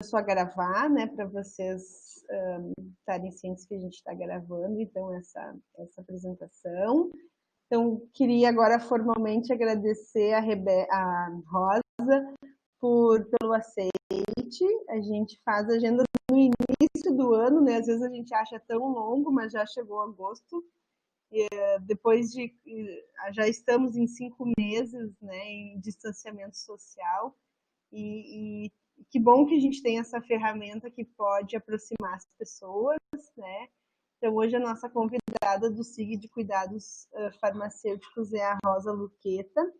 começou a gravar, né, para vocês estarem cientes que a gente está gravando, então, essa apresentação. Então, queria agora formalmente agradecer a Rosa pelo aceite. A gente faz a agenda no início do ano, né? Às vezes a gente acha tão longo, mas já chegou agosto. Depois de... Já estamos em 5 meses, né, em distanciamento social. E que bom que a gente tem essa ferramenta que pode aproximar as pessoas, né? Então, hoje a nossa convidada do SIG de Cuidados Farmacêuticos é a Rosa Luqueta.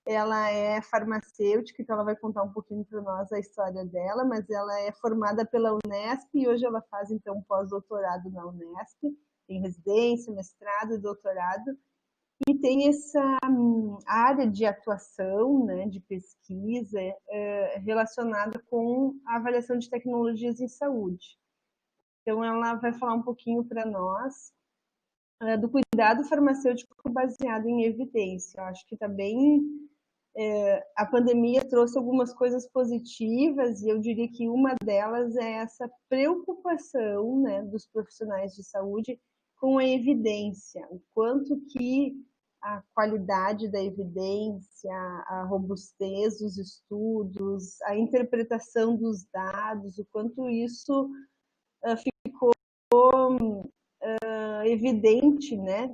Ela é farmacêutica, então ela vai contar um pouquinho para nós a história dela, mas ela é formada pela Unesp e hoje ela faz, então, um pós-doutorado na Unesp, tem residência, mestrado e doutorado, e tem essa área de atuação, né, de pesquisa relacionada com a avaliação de tecnologias em saúde. Então, ela vai falar um pouquinho para nós do cuidado farmacêutico baseado em evidência. Eu acho que está bem... a pandemia trouxe algumas coisas positivas e eu diria que uma delas é essa preocupação, né, dos profissionais de saúde com a evidência, o quanto que a qualidade da evidência, a robustez dos estudos, a interpretação dos dados, o quanto isso ficou evidente, né,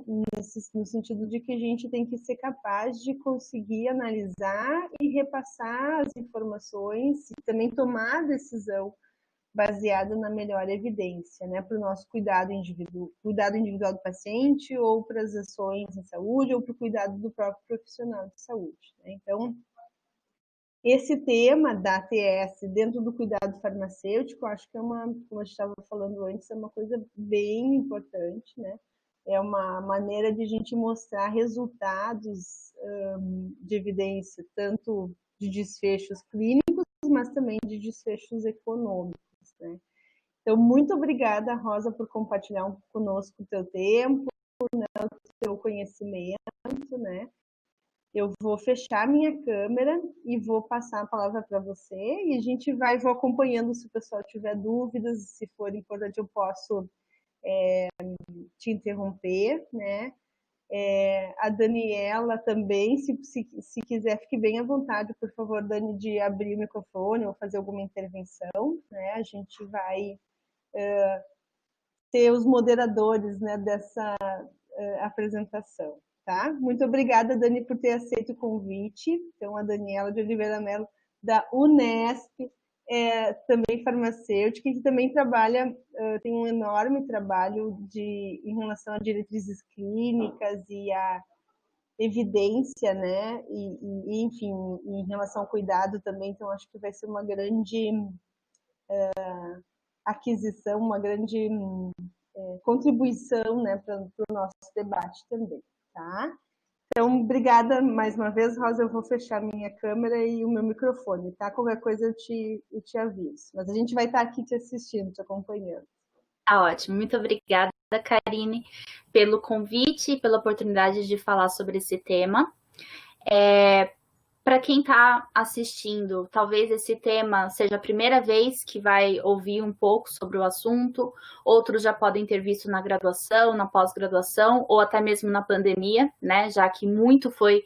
no sentido de que a gente tem que ser capaz de conseguir analisar e repassar as informações e também tomar a decisão baseada na melhor evidência, né, para o nosso cuidado individual do paciente ou para as ações em saúde ou para o cuidado do próprio profissional de saúde, né? Então, esse tema da ATS dentro do cuidado farmacêutico, acho que é como a gente estava falando antes, é uma coisa bem importante, né? É uma maneira de a gente mostrar resultados de evidência, tanto de desfechos clínicos, mas também de desfechos econômicos, né? Então, muito obrigada, Rosa, por compartilhar conosco o teu tempo, né, o teu conhecimento, né? Eu vou fechar minha câmera e vou passar a palavra para você e a gente vou acompanhando se o pessoal tiver dúvidas, se for importante eu posso te interromper, né? A Daniela também, se quiser, fique bem à vontade, por favor, Dani, de abrir o microfone ou fazer alguma intervenção, né? A gente vai ter os moderadores, né, dessa apresentação. Tá? Muito obrigada, Dani, por ter aceito o convite. Então, a Daniela de Oliveira Mello, da Unesp, também farmacêutica, que também trabalha, tem um enorme trabalho em relação a diretrizes clínicas e a evidência, né? E, enfim, em relação ao cuidado também. Então, acho que vai ser uma grande aquisição, uma grande contribuição, né, para o nosso debate também, tá? Então, obrigada mais uma vez, Rosa. Eu vou fechar minha câmera e o meu microfone, tá? Qualquer coisa eu te aviso. Mas a gente vai estar aqui te assistindo, te acompanhando. Tá ótimo. Muito obrigada, Karine, pelo convite e pela oportunidade de falar sobre esse tema. Para quem está assistindo, talvez esse tema seja a primeira vez que vai ouvir um pouco sobre o assunto, outros já podem ter visto na graduação, na pós-graduação, ou até mesmo na pandemia, né? Já que muito foi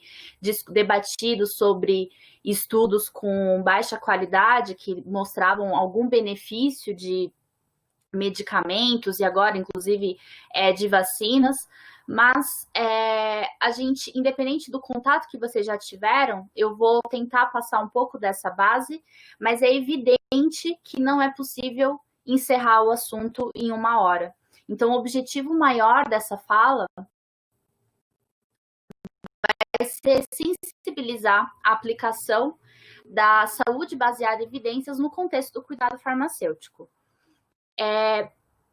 debatido sobre estudos com baixa qualidade, que mostravam algum benefício de medicamentos e agora, inclusive, de vacinas. Mas a gente, independente do contato que vocês já tiveram, eu vou tentar passar um pouco dessa base, mas é evidente que não é possível encerrar o assunto em 1 hora. Então, o objetivo maior dessa fala vai ser sensibilizar a aplicação da saúde baseada em evidências no contexto do cuidado farmacêutico.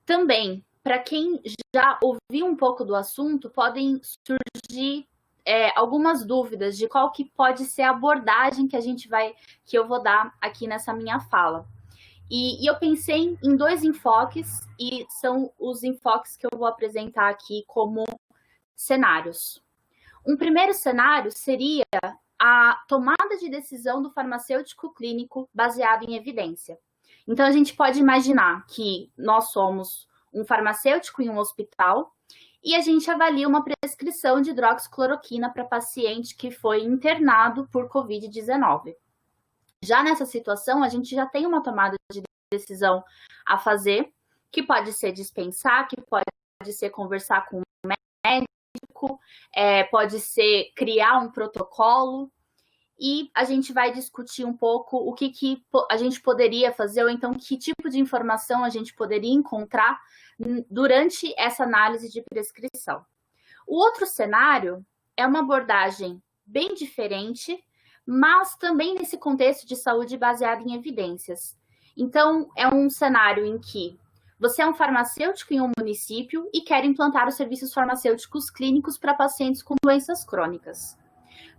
Também, para quem já ouviu um pouco do assunto, podem surgir algumas dúvidas de qual que pode ser a abordagem que eu vou dar aqui nessa minha fala. E eu pensei em 2 enfoques, e são os enfoques que eu vou apresentar aqui como cenários. Um primeiro cenário seria a tomada de decisão do farmacêutico clínico baseado em evidência. Então, a gente pode imaginar que nós somos um farmacêutico em um hospital e a gente avalia uma prescrição de hidroxicloroquina para paciente que foi internado por Covid-19. Já nessa situação, a gente já tem uma tomada de decisão a fazer, que pode ser dispensar, que pode ser conversar com o médico, pode ser criar um protocolo, e a gente vai discutir um pouco o que a gente poderia fazer, ou então que tipo de informação a gente poderia encontrar durante essa análise de prescrição. O outro cenário é uma abordagem bem diferente, mas também nesse contexto de saúde baseada em evidências. Então, é um cenário em que você é um farmacêutico em um município e quer implantar os serviços farmacêuticos clínicos para pacientes com doenças crônicas.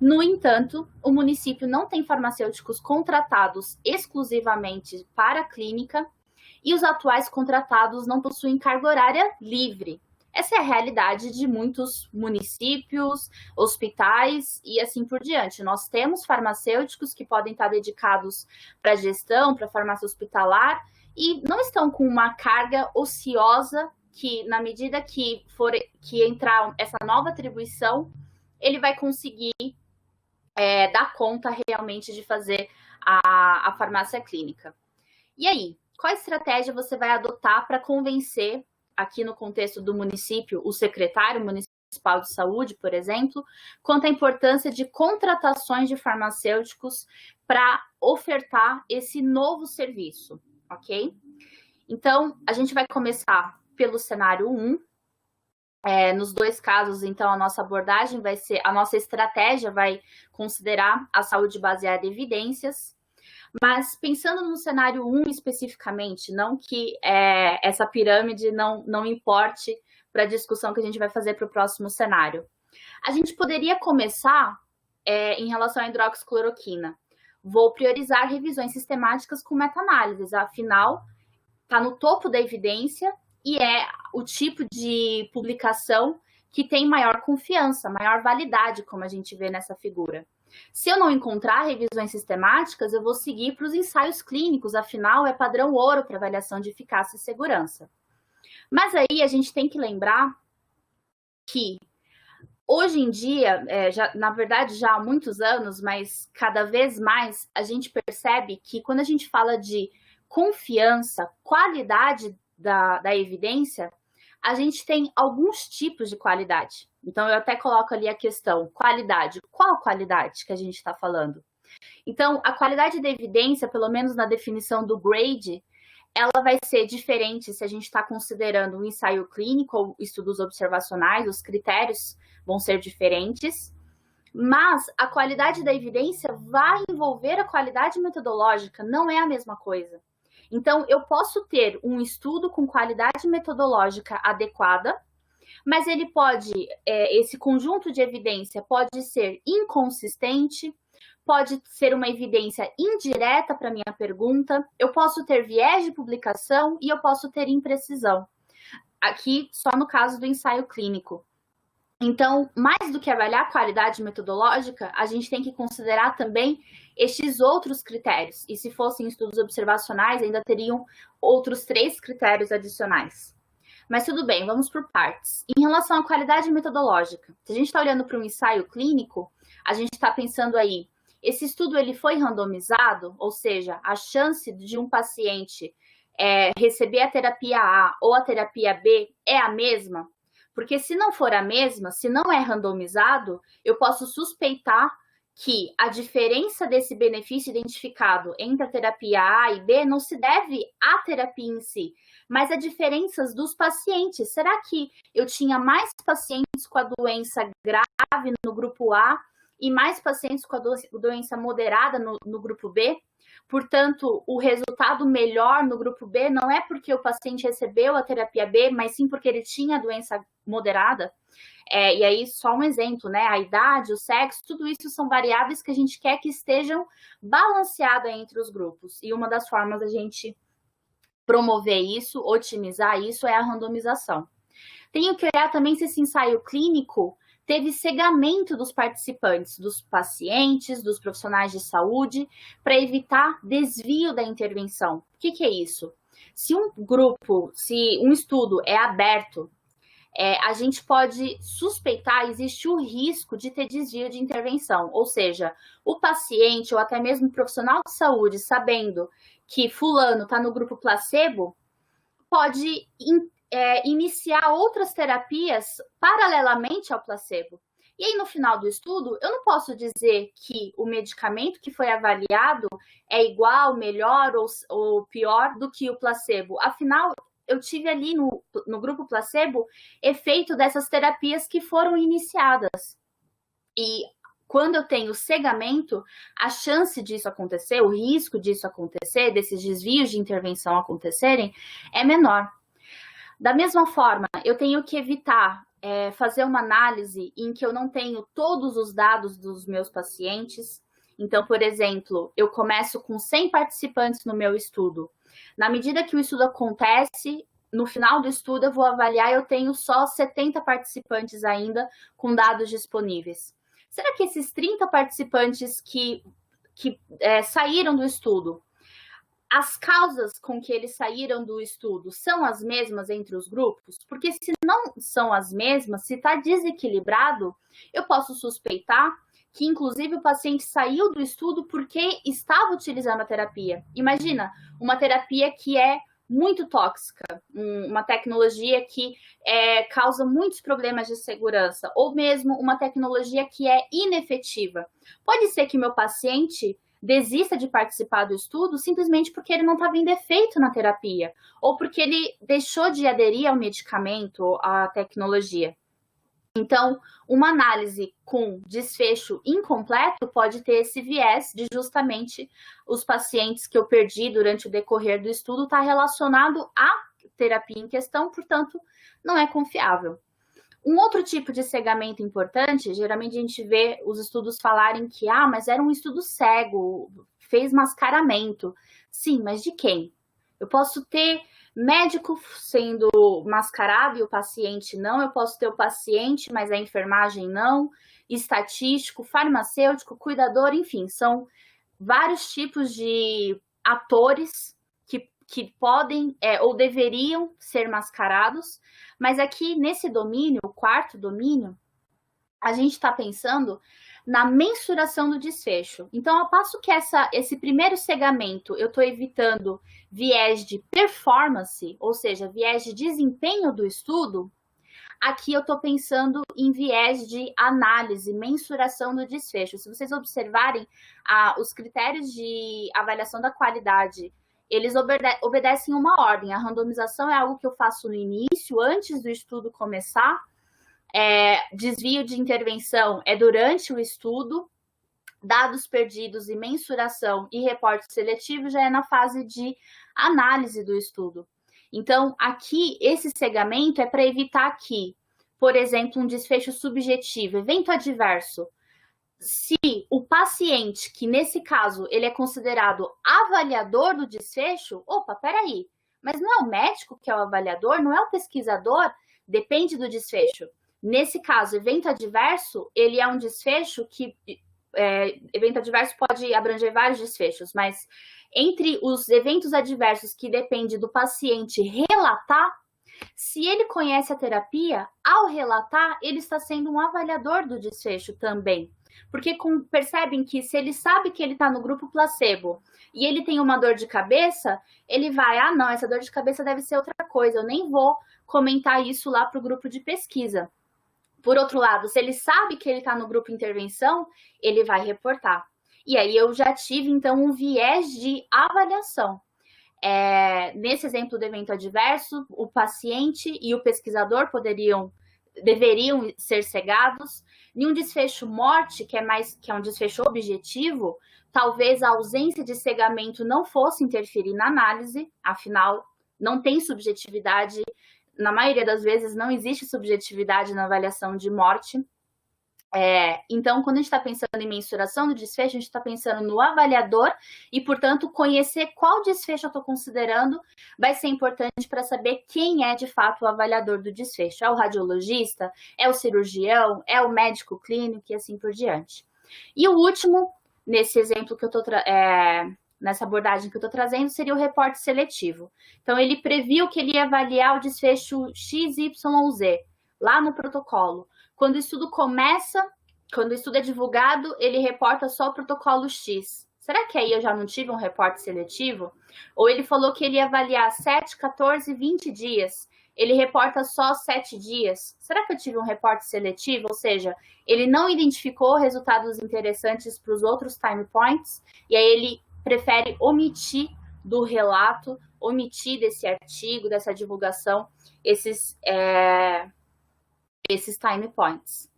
No entanto, o município não tem farmacêuticos contratados exclusivamente para a clínica e os atuais contratados não possuem carga horária livre. Essa é a realidade de muitos municípios, hospitais e assim por diante. Nós temos farmacêuticos que podem estar dedicados para gestão, para farmácia hospitalar, e não estão com uma carga ociosa que, na medida que entrar essa nova atribuição, ele vai conseguir dar conta realmente de fazer a farmácia clínica. E aí, qual estratégia você vai adotar para convencer, aqui no contexto do município, o secretário municipal de saúde, por exemplo, quanto à importância de contratações de farmacêuticos para ofertar esse novo serviço, ok? Então, a gente vai começar pelo cenário 1. Nos dois casos, então, a nossa abordagem vai ser, a nossa estratégia vai considerar a saúde baseada em evidências, mas pensando no cenário 1 especificamente, não que essa pirâmide não importe para a discussão que a gente vai fazer para o próximo cenário. A gente poderia começar em relação à hidroxicloroquina. Vou priorizar revisões sistemáticas com meta-análises, afinal, está no topo da evidência e é o tipo de publicação que tem maior confiança, maior validade, como a gente vê nessa figura. Se eu não encontrar revisões sistemáticas, eu vou seguir para os ensaios clínicos, afinal, é padrão ouro para avaliação de eficácia e segurança. Mas aí a gente tem que lembrar que, hoje em dia, na verdade já há muitos anos, mas cada vez mais, a gente percebe que quando a gente fala de confiança, qualidade da evidência, a gente tem alguns tipos de qualidade. Então, eu até coloco ali a questão, qualidade. Qual qualidade que a gente está falando? Então, a qualidade da evidência, pelo menos na definição do GRADE, ela vai ser diferente se a gente está considerando um ensaio clínico ou estudos observacionais, os critérios vão ser diferentes, mas a qualidade da evidência vai envolver a qualidade metodológica, não é a mesma coisa. Então, eu posso ter um estudo com qualidade metodológica adequada, mas ele pode, esse conjunto de evidência pode ser inconsistente, pode ser uma evidência indireta para a minha pergunta, eu posso ter viés de publicação e eu posso ter imprecisão. Aqui, só no caso do ensaio clínico. Então, mais do que avaliar a qualidade metodológica, a gente tem que considerar também estes outros critérios. E se fossem estudos observacionais, ainda teriam outros 3 critérios adicionais. Mas tudo bem, vamos por partes. Em relação à qualidade metodológica, se a gente está olhando para um ensaio clínico, a gente está pensando aí, esse estudo ele foi randomizado, ou seja, a chance de um paciente receber a terapia A ou a terapia B é a mesma? Porque se não for a mesma, se não é randomizado, eu posso suspeitar que a diferença desse benefício identificado entre a terapia A e B não se deve à terapia em si, mas a diferenças dos pacientes. Será que eu tinha mais pacientes com a doença grave no grupo A e mais pacientes com a doença moderada no grupo B? Portanto, o resultado melhor no grupo B não é porque o paciente recebeu a terapia B, mas sim porque ele tinha a doença moderada. E aí, só um exemplo, né? A idade, o sexo, tudo isso são variáveis que a gente quer que estejam balanceadas entre os grupos. E uma das formas da gente promover isso, otimizar isso, é a randomização. Tenho que olhar também se esse ensaio clínico teve cegamento dos participantes, dos pacientes, dos profissionais de saúde, para evitar desvio da intervenção. O que é isso? Se um estudo é aberto, a gente pode suspeitar, existe o risco de ter desvio de intervenção, ou seja, o paciente ou até mesmo o profissional de saúde, sabendo que fulano está no grupo placebo, pode iniciar outras terapias paralelamente ao placebo. E aí, no final do estudo, eu não posso dizer que o medicamento que foi avaliado é igual, melhor ou pior do que o placebo. Afinal, eu tive ali no grupo placebo efeito dessas terapias que foram iniciadas. E quando eu tenho cegamento, a chance disso acontecer, o risco disso acontecer, desses desvios de intervenção acontecerem, é menor. Da mesma forma, eu tenho que evitar fazer uma análise em que eu não tenho todos os dados dos meus pacientes. Então, por exemplo, eu começo com 100 participantes no meu estudo. Na medida que o estudo acontece, no final do estudo eu vou avaliar, eu tenho só 70 participantes ainda com dados disponíveis. Será que esses 30 participantes que saíram do estudo, as causas com que eles saíram do estudo são as mesmas entre os grupos? Porque se não são as mesmas, se está desequilibrado, eu posso suspeitar que, inclusive, o paciente saiu do estudo porque estava utilizando a terapia. Imagina, uma terapia que é muito tóxica, uma tecnologia que causa muitos problemas de segurança, ou mesmo uma tecnologia que é inefetiva. Pode ser que meu paciente desista de participar do estudo simplesmente porque ele não está vendo efeito na terapia, ou porque ele deixou de aderir ao medicamento, à tecnologia. Então, uma análise com desfecho incompleto pode ter esse viés de justamente os pacientes que eu perdi durante o decorrer do estudo estar relacionado à terapia em questão, portanto, não é confiável. Um outro tipo de cegamento importante, geralmente a gente vê os estudos falarem que, mas era um estudo cego, fez mascaramento. Sim, mas de quem? Eu posso ter médico sendo mascarado e o paciente não, eu posso ter o paciente, mas a enfermagem não, estatístico, farmacêutico, cuidador, enfim, são vários tipos de atores que podem ou deveriam ser mascarados, mas aqui nesse domínio, o quarto domínio, a gente está pensando na mensuração do desfecho. Então, ao passo que esse primeiro cegamento, eu estou evitando viés de performance, ou seja, viés de desempenho do estudo, aqui eu estou pensando em viés de análise, mensuração do desfecho. Se vocês observarem, os critérios de avaliação da qualidade, eles obedecem uma ordem. A randomização é algo que eu faço no início, antes do estudo começar. Desvio de intervenção é durante o estudo. Dados perdidos e mensuração e reporte seletivo já é na fase de análise do estudo. Então, aqui, esse cegamento é para evitar que, por exemplo, um desfecho subjetivo, evento adverso, se o paciente, que nesse caso ele é considerado avaliador do desfecho, peraí, mas não é o médico que é o avaliador, não é o pesquisador, depende do desfecho. Nesse caso, evento adverso, ele é um desfecho que, evento adverso pode abranger vários desfechos, mas entre os eventos adversos que depende do paciente relatar, se ele conhece a terapia, ao relatar, ele está sendo um avaliador do desfecho também. Porque percebem que se ele sabe que ele está no grupo placebo e ele tem uma dor de cabeça, ele vai, não, essa dor de cabeça deve ser outra coisa, eu nem vou comentar isso lá para o grupo de pesquisa. Por outro lado, se ele sabe que ele está no grupo intervenção, ele vai reportar. E aí eu já tive, então, um viés de avaliação. Nesse exemplo do evento adverso, o paciente e o pesquisador deveriam ser cegados. Em um desfecho morte, que é um desfecho objetivo, talvez a ausência de cegamento não fosse interferir na análise, afinal, não tem subjetividade. Na maioria das vezes, não existe subjetividade na avaliação de morte. Então, quando a gente está pensando em mensuração do desfecho, a gente está pensando no avaliador e, portanto, conhecer qual desfecho eu estou considerando vai ser importante para saber quem é, de fato, o avaliador do desfecho. É o radiologista? É o cirurgião? É o médico clínico? E assim por diante. E o último, nesse exemplo que eu estou nessa abordagem que eu estou trazendo, seria o reporte seletivo. Então, ele previu que ele ia avaliar o desfecho XYZ, lá no protocolo. Quando o estudo começa, quando o estudo é divulgado, ele reporta só o protocolo X. Será que aí eu já não tive um reporte seletivo? Ou ele falou que ele ia avaliar 7, 14, 20 dias. Ele reporta só 7 dias. Será que eu tive um reporte seletivo? Ou seja, ele não identificou resultados interessantes para os outros time points, e aí ele prefere omitir do relato, omitir desse artigo, dessa divulgação, esses time points.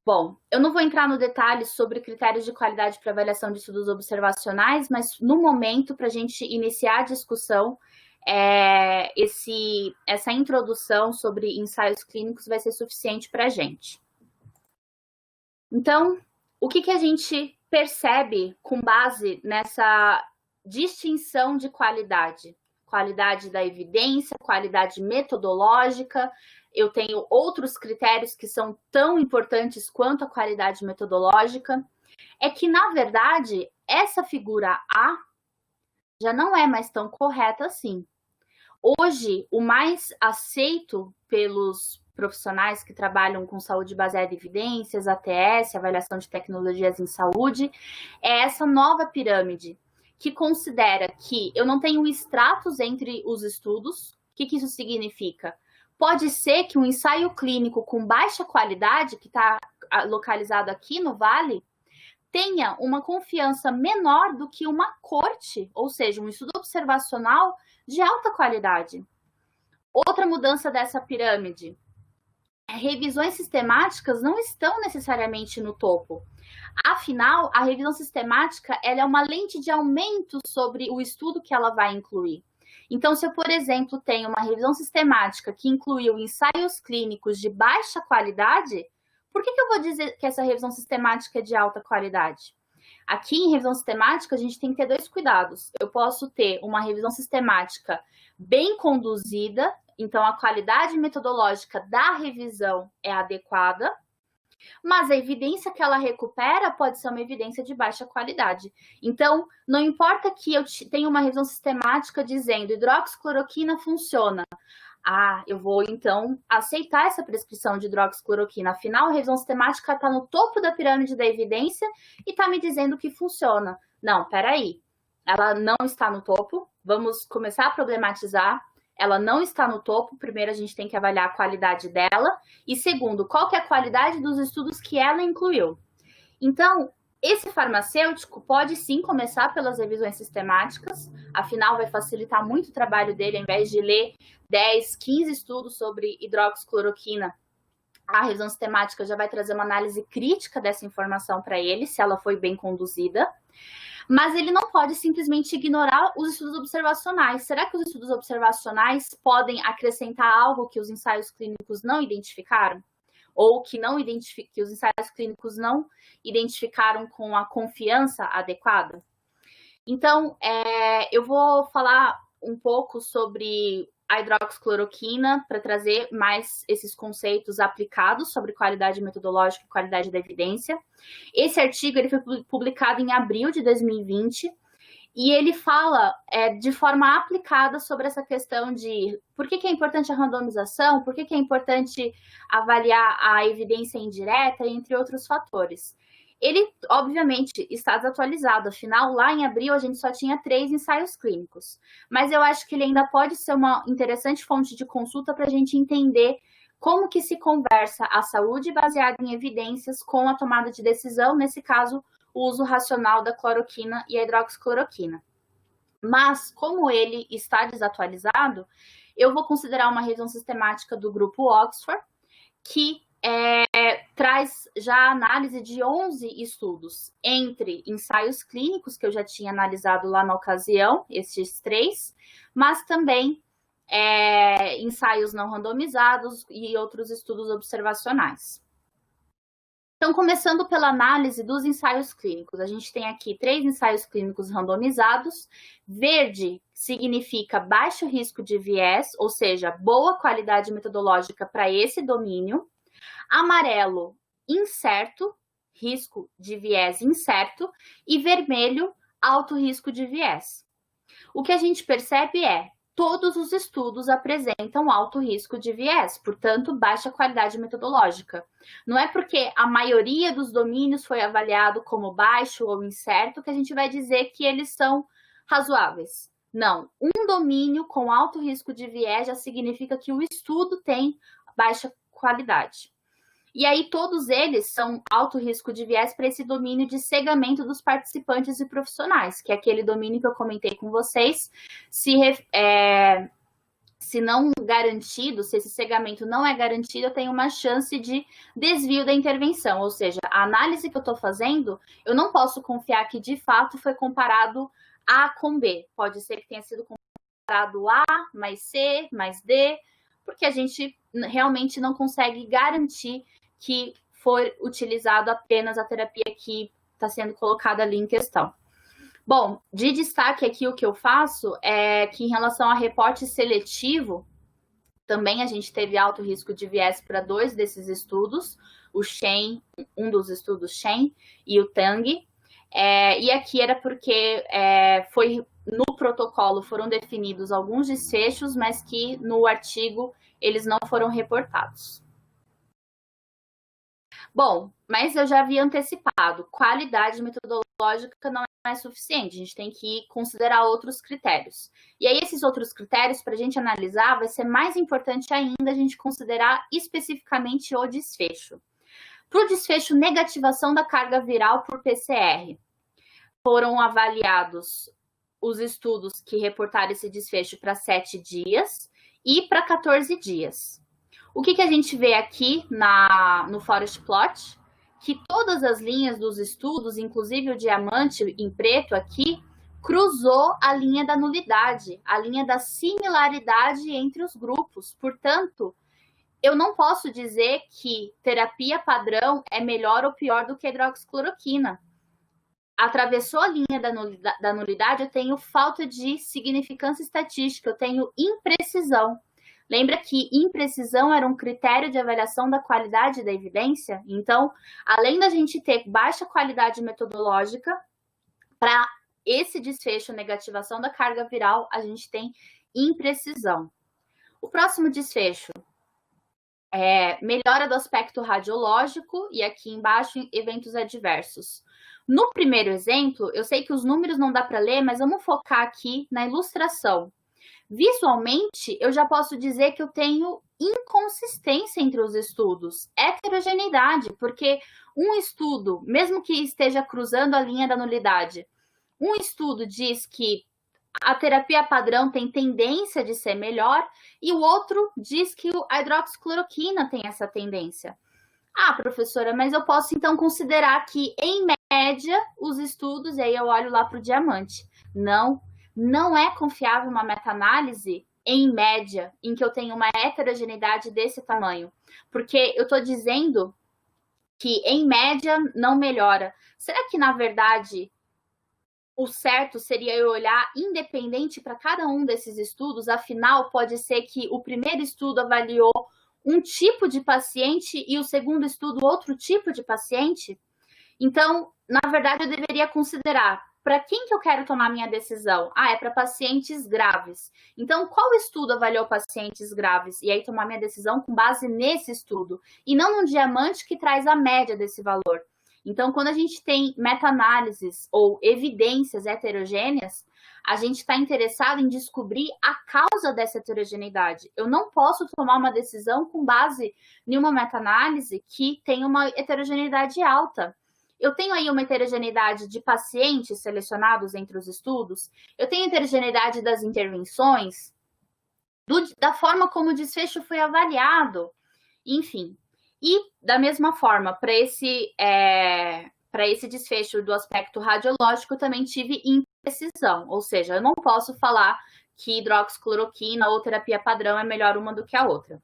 Bom, eu não vou entrar no detalhe sobre critérios de qualidade para avaliação de estudos observacionais, mas no momento, para a gente iniciar a discussão, essa introdução sobre ensaios clínicos vai ser suficiente para a gente. Então, o que a gente percebe com base nessa distinção de qualidade? Qualidade da evidência, qualidade metodológica. Eu tenho outros critérios que são tão importantes quanto a qualidade metodológica. É que, na verdade, essa figura A já não é mais tão correta assim. Hoje, o mais aceito pelos profissionais que trabalham com saúde baseada em evidências, ATS, avaliação de tecnologias em saúde, é essa nova pirâmide, que considera que eu não tenho status entre os estudos. O que isso significa? Pode ser que um ensaio clínico com baixa qualidade, que está localizado aqui no Vale, tenha uma confiança menor do que uma corte, ou seja, um estudo observacional de alta qualidade. Outra mudança dessa pirâmide. Revisões sistemáticas não estão necessariamente no topo. Afinal, a revisão sistemática ela é uma lente de aumento sobre o estudo que ela vai incluir. Então, se eu, por exemplo, tenho uma revisão sistemática que incluiu ensaios clínicos de baixa qualidade, por que eu vou dizer que essa revisão sistemática é de alta qualidade? Aqui, em revisão sistemática, a gente tem que ter dois cuidados. Eu posso ter uma revisão sistemática bem conduzida, então a qualidade metodológica da revisão é adequada, mas a evidência que ela recupera pode ser uma evidência de baixa qualidade. Então, não importa que eu tenha uma revisão sistemática dizendo hidroxicloroquina funciona. Eu vou, então, aceitar essa prescrição de hidroxicloroquina. Afinal, a revisão sistemática está no topo da pirâmide da evidência e está me dizendo que funciona. Não, peraí. Ela não está no topo. Vamos começar a problematizar. Ela não está no topo. Primeiro, a gente tem que avaliar a qualidade dela. E segundo, qual que é a qualidade dos estudos que ela incluiu. Então, esse farmacêutico pode sim começar pelas revisões sistemáticas, afinal vai facilitar muito o trabalho dele, ao invés de ler 10, 15 estudos sobre hidroxicloroquina, a revisão sistemática já vai trazer uma análise crítica dessa informação para ele, se ela foi bem conduzida, mas ele não pode simplesmente ignorar os estudos observacionais. Será que os estudos observacionais podem acrescentar algo que os ensaios clínicos não identificaram? Ou que os ensaios clínicos não identificaram com a confiança adequada? Então, eu vou falar um pouco sobre a hidroxicloroquina para trazer mais esses conceitos aplicados sobre qualidade metodológica e qualidade da evidência. Esse artigo ele foi publicado em abril de 2020 e ele fala de forma aplicada sobre essa questão de por que é importante a randomização, por que é importante avaliar a evidência indireta, entre outros fatores. Ele, obviamente, está desatualizado, afinal, lá em abril a gente só tinha 3 ensaios clínicos. Mas eu acho que ele ainda pode ser uma interessante fonte de consulta para a gente entender como que se conversa a saúde baseada em evidências com a tomada de decisão, nesse caso, o uso racional da cloroquina e a hidroxicloroquina. Mas, como ele está desatualizado, eu vou considerar uma revisão sistemática do grupo Oxford, que traz já a análise de 11 estudos, entre ensaios clínicos, que eu já tinha analisado lá na ocasião, esses 3, mas também ensaios não randomizados e outros estudos observacionais. Então, começando pela análise dos ensaios clínicos. A gente tem aqui 3 ensaios clínicos randomizados. Verde significa baixo risco de viés, ou seja, boa qualidade metodológica para esse domínio. Amarelo, incerto, risco de viés incerto. E vermelho, alto risco de viés. O que a gente percebe é todos os estudos apresentam alto risco de viés, portanto, baixa qualidade metodológica. Não é porque a maioria dos domínios foi avaliado como baixo ou incerto que a gente vai dizer que eles são razoáveis. Não, um domínio com alto risco de viés já significa que o estudo tem baixa qualidade. E aí todos eles são alto risco de viés para esse domínio de cegamento dos participantes e profissionais, que é aquele domínio que eu comentei com vocês. Se não garantido, se esse cegamento não é garantido, eu tenho uma chance de desvio da intervenção. Ou seja, a análise que eu estou fazendo, eu não posso confiar que de fato foi comparado A com B. Pode ser que tenha sido comparado A mais C mais D, porque a gente realmente não consegue garantir que for utilizado apenas a terapia que está sendo colocada ali em questão. Bom, de destaque aqui o que eu faço é que em relação a reporte seletivo, também a gente teve alto risco de viés para 2 desses estudos, o Shen, um dos estudos Shen e o Tang, e aqui era porque foi no protocolo foram definidos alguns desfechos, mas que no artigo eles não foram reportados. Bom, mas eu já havia antecipado, qualidade metodológica não é suficiente, a gente tem que considerar outros critérios. E aí esses outros critérios, para a gente analisar, vai ser mais importante ainda a gente considerar especificamente o desfecho. Para o desfecho, negativação da carga viral por PCR. Foram avaliados os estudos que reportaram esse desfecho para 7 dias e para 14 dias. O que a gente vê aqui no Forest Plot? Que todas as linhas dos estudos, inclusive o diamante em preto aqui, cruzou a linha da nulidade, a linha da similaridade entre os grupos. Portanto, eu não posso dizer que terapia padrão é melhor ou pior do que a hidroxicloroquina. Atravessou a linha da nulidade, eu tenho falta de significância estatística, eu tenho imprecisão. Lembra que imprecisão era um critério de avaliação da qualidade da evidência? Então, além da gente ter baixa qualidade metodológica, para esse desfecho, negativação da carga viral, a gente tem imprecisão. O próximo desfecho é melhora do aspecto radiológico e aqui embaixo, eventos adversos. No primeiro exemplo, eu sei que os números não dá para ler, mas vamos focar aqui na ilustração. Visualmente, eu já posso dizer que eu tenho inconsistência entre os estudos, heterogeneidade, porque um estudo, mesmo que esteja cruzando a linha da nulidade, um estudo diz que a terapia padrão tem tendência de ser melhor e o outro diz que a hidroxicloroquina tem essa tendência. Ah, professora, mas eu posso então considerar que, em média, os estudos, e aí eu olho lá para o diamante. Não é confiável uma meta-análise em média, em que eu tenho uma heterogeneidade desse tamanho. Porque eu estou dizendo que, em média, não melhora. Será que, na verdade, o certo seria eu olhar independente para cada um desses estudos? Afinal, pode ser que o primeiro estudo avaliou um tipo de paciente e o segundo estudo outro tipo de paciente? Então, na verdade, eu deveria considerar para quem que eu quero tomar minha decisão? Ah, é para pacientes graves. Então, qual estudo avaliou pacientes graves? E aí tomar minha decisão com base nesse estudo. E não num diamante que traz a média desse valor. Então, quando a gente tem meta-análises ou evidências heterogêneas, a gente está interessado em descobrir a causa dessa heterogeneidade. Eu não posso tomar uma decisão com base em uma meta-análise que tem uma heterogeneidade alta. Eu tenho aí uma heterogeneidade de pacientes selecionados entre os estudos, eu tenho heterogeneidade das intervenções, da forma como o desfecho foi avaliado, enfim. E, da mesma forma, para esse desfecho do aspecto radiológico, eu também tive imprecisão, ou seja, eu não posso falar que hidroxicloroquina ou terapia padrão é melhor uma do que a outra.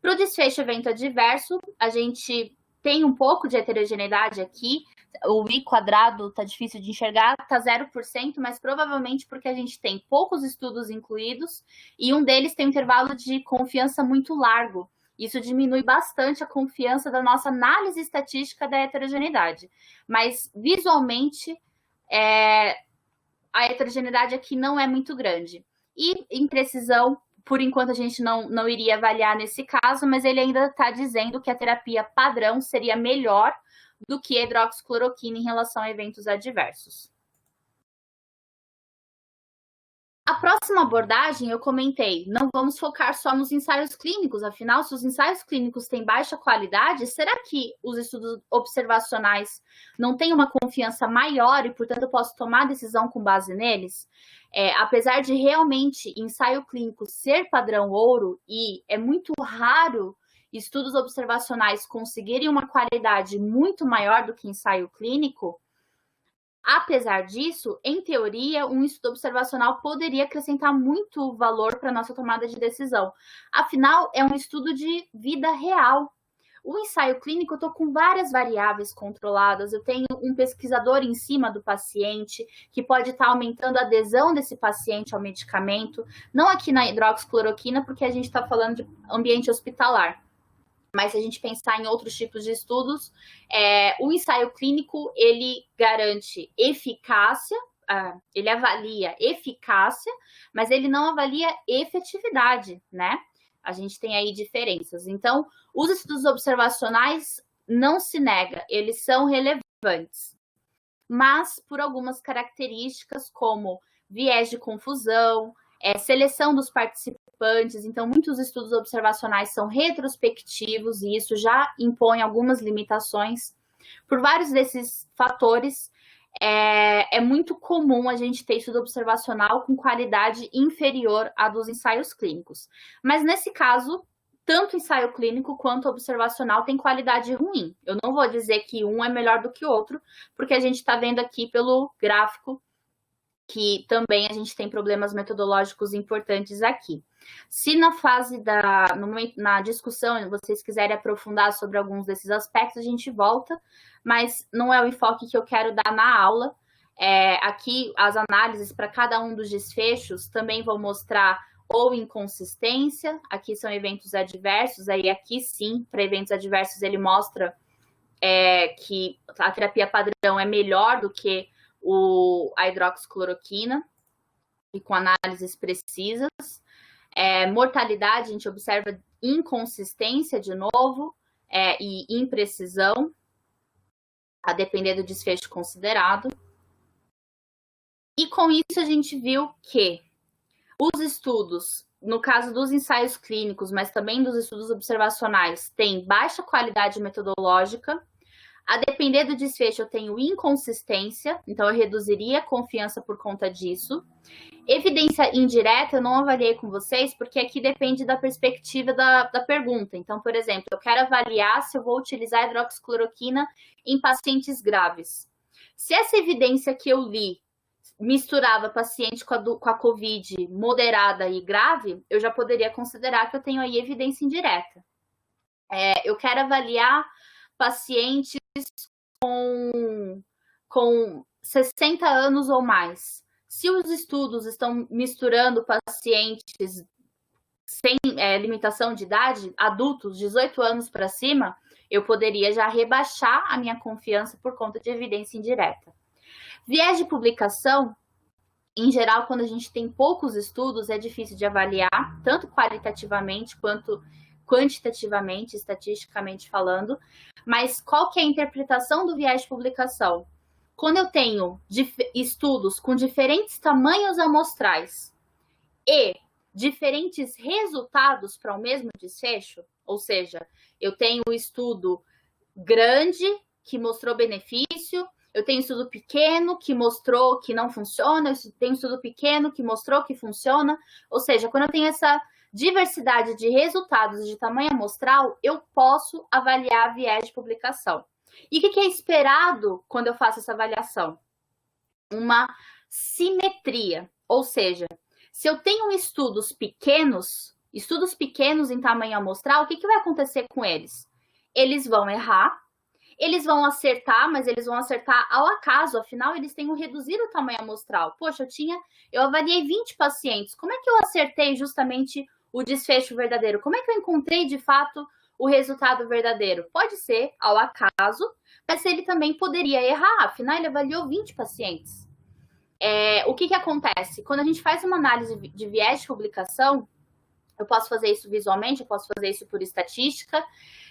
Para o desfecho evento adverso, a gente tem um pouco de heterogeneidade aqui, o I quadrado tá difícil de enxergar, tá 0%, mas provavelmente porque a gente tem poucos estudos incluídos e um deles tem um intervalo de confiança muito largo. Isso diminui bastante a confiança da nossa análise estatística da heterogeneidade. Mas, visualmente, a heterogeneidade aqui não é muito grande. E, em precisão, por enquanto a gente não iria avaliar nesse caso, mas ele ainda está dizendo que a terapia padrão seria melhor do que a hidroxicloroquina em relação a eventos adversos. A próxima abordagem, eu comentei, não vamos focar só nos ensaios clínicos, afinal, se os ensaios clínicos têm baixa qualidade, será que os estudos observacionais não têm uma confiança maior e, portanto, eu posso tomar decisão com base neles? Apesar de realmente ensaio clínico ser padrão ouro, e é muito raro estudos observacionais conseguirem uma qualidade muito maior do que ensaio clínico, apesar disso, em teoria, um estudo observacional poderia acrescentar muito valor para a nossa tomada de decisão. Afinal, é um estudo de vida real. O ensaio clínico, eu estou com várias variáveis controladas, eu tenho um pesquisador em cima do paciente, que pode estar aumentando a adesão desse paciente ao medicamento, não aqui na hidroxicloroquina, porque a gente está falando de ambiente hospitalar. Mas se a gente pensar em outros tipos de estudos, o ensaio clínico, ele garante eficácia, ele avalia eficácia, mas ele não avalia efetividade, né? A gente tem aí diferenças. Então, os estudos observacionais não se nega, eles são relevantes, mas por algumas características como viés de confusão, seleção dos participantes, então muitos estudos observacionais são retrospectivos e isso já impõe algumas limitações. Por vários desses fatores, é muito comum a gente ter estudo observacional com qualidade inferior à dos ensaios clínicos. Mas nesse caso, tanto ensaio clínico quanto observacional tem qualidade ruim. Eu não vou dizer que um é melhor do que o outro, porque a gente está vendo aqui pelo gráfico que também a gente tem problemas metodológicos importantes aqui. Se na fase na discussão vocês quiserem aprofundar sobre alguns desses aspectos, a gente volta, mas não é o enfoque que eu quero dar na aula. Aqui as análises para cada um dos desfechos também vão mostrar ou inconsistência, aqui são eventos adversos, aí aqui sim, para eventos adversos ele mostra que a terapia padrão é melhor do que a hidroxicloroquina, e com análises precisas. Mortalidade, a gente observa inconsistência de novo, e imprecisão, a depender do desfecho considerado. E com isso a gente viu que os estudos, no caso dos ensaios clínicos, mas também dos estudos observacionais, têm baixa qualidade metodológica. A depender do desfecho, eu tenho inconsistência, então eu reduziria a confiança por conta disso. Evidência indireta, eu não avaliei com vocês, porque aqui depende da perspectiva da pergunta. Então, por exemplo, eu quero avaliar se eu vou utilizar hidroxicloroquina em pacientes graves. Se essa evidência que eu li misturava paciente com a COVID moderada e grave, eu já poderia considerar que eu tenho aí evidência indireta. Eu quero avaliar pacientes com 60 anos ou mais. Se os estudos estão misturando pacientes sem limitação de idade, adultos, 18 anos para cima, eu poderia já rebaixar a minha confiança por conta de evidência indireta. Viés de publicação, em geral, quando a gente tem poucos estudos, é difícil de avaliar, tanto qualitativamente quanto quantitativamente, estatisticamente falando, mas qual que é a interpretação do viés de publicação? Quando eu tenho estudos com diferentes tamanhos amostrais e diferentes resultados para o mesmo desfecho, ou seja, eu tenho um estudo grande que mostrou benefício, eu tenho um estudo pequeno que mostrou que não funciona, eu tenho um estudo pequeno que mostrou que funciona, ou seja, quando eu tenho essa diversidade de resultados de tamanho amostral, eu posso avaliar viés de publicação. E o que é esperado quando eu faço essa avaliação? Uma simetria, ou seja, se eu tenho estudos pequenos em tamanho amostral, o que vai acontecer com eles? Eles vão errar, Eles vão acertar, mas eles vão acertar ao acaso, afinal, eles têm um reduzido tamanho amostral. Poxa, eu avaliei 20 pacientes, como é que eu acertei justamente o desfecho verdadeiro? Como é que eu encontrei, de fato, o resultado verdadeiro? Pode ser ao acaso, mas ele também poderia errar, afinal, ele avaliou 20 pacientes. O que acontece? Quando a gente faz uma análise de viés de publicação, eu posso fazer isso visualmente, eu posso fazer isso por estatística.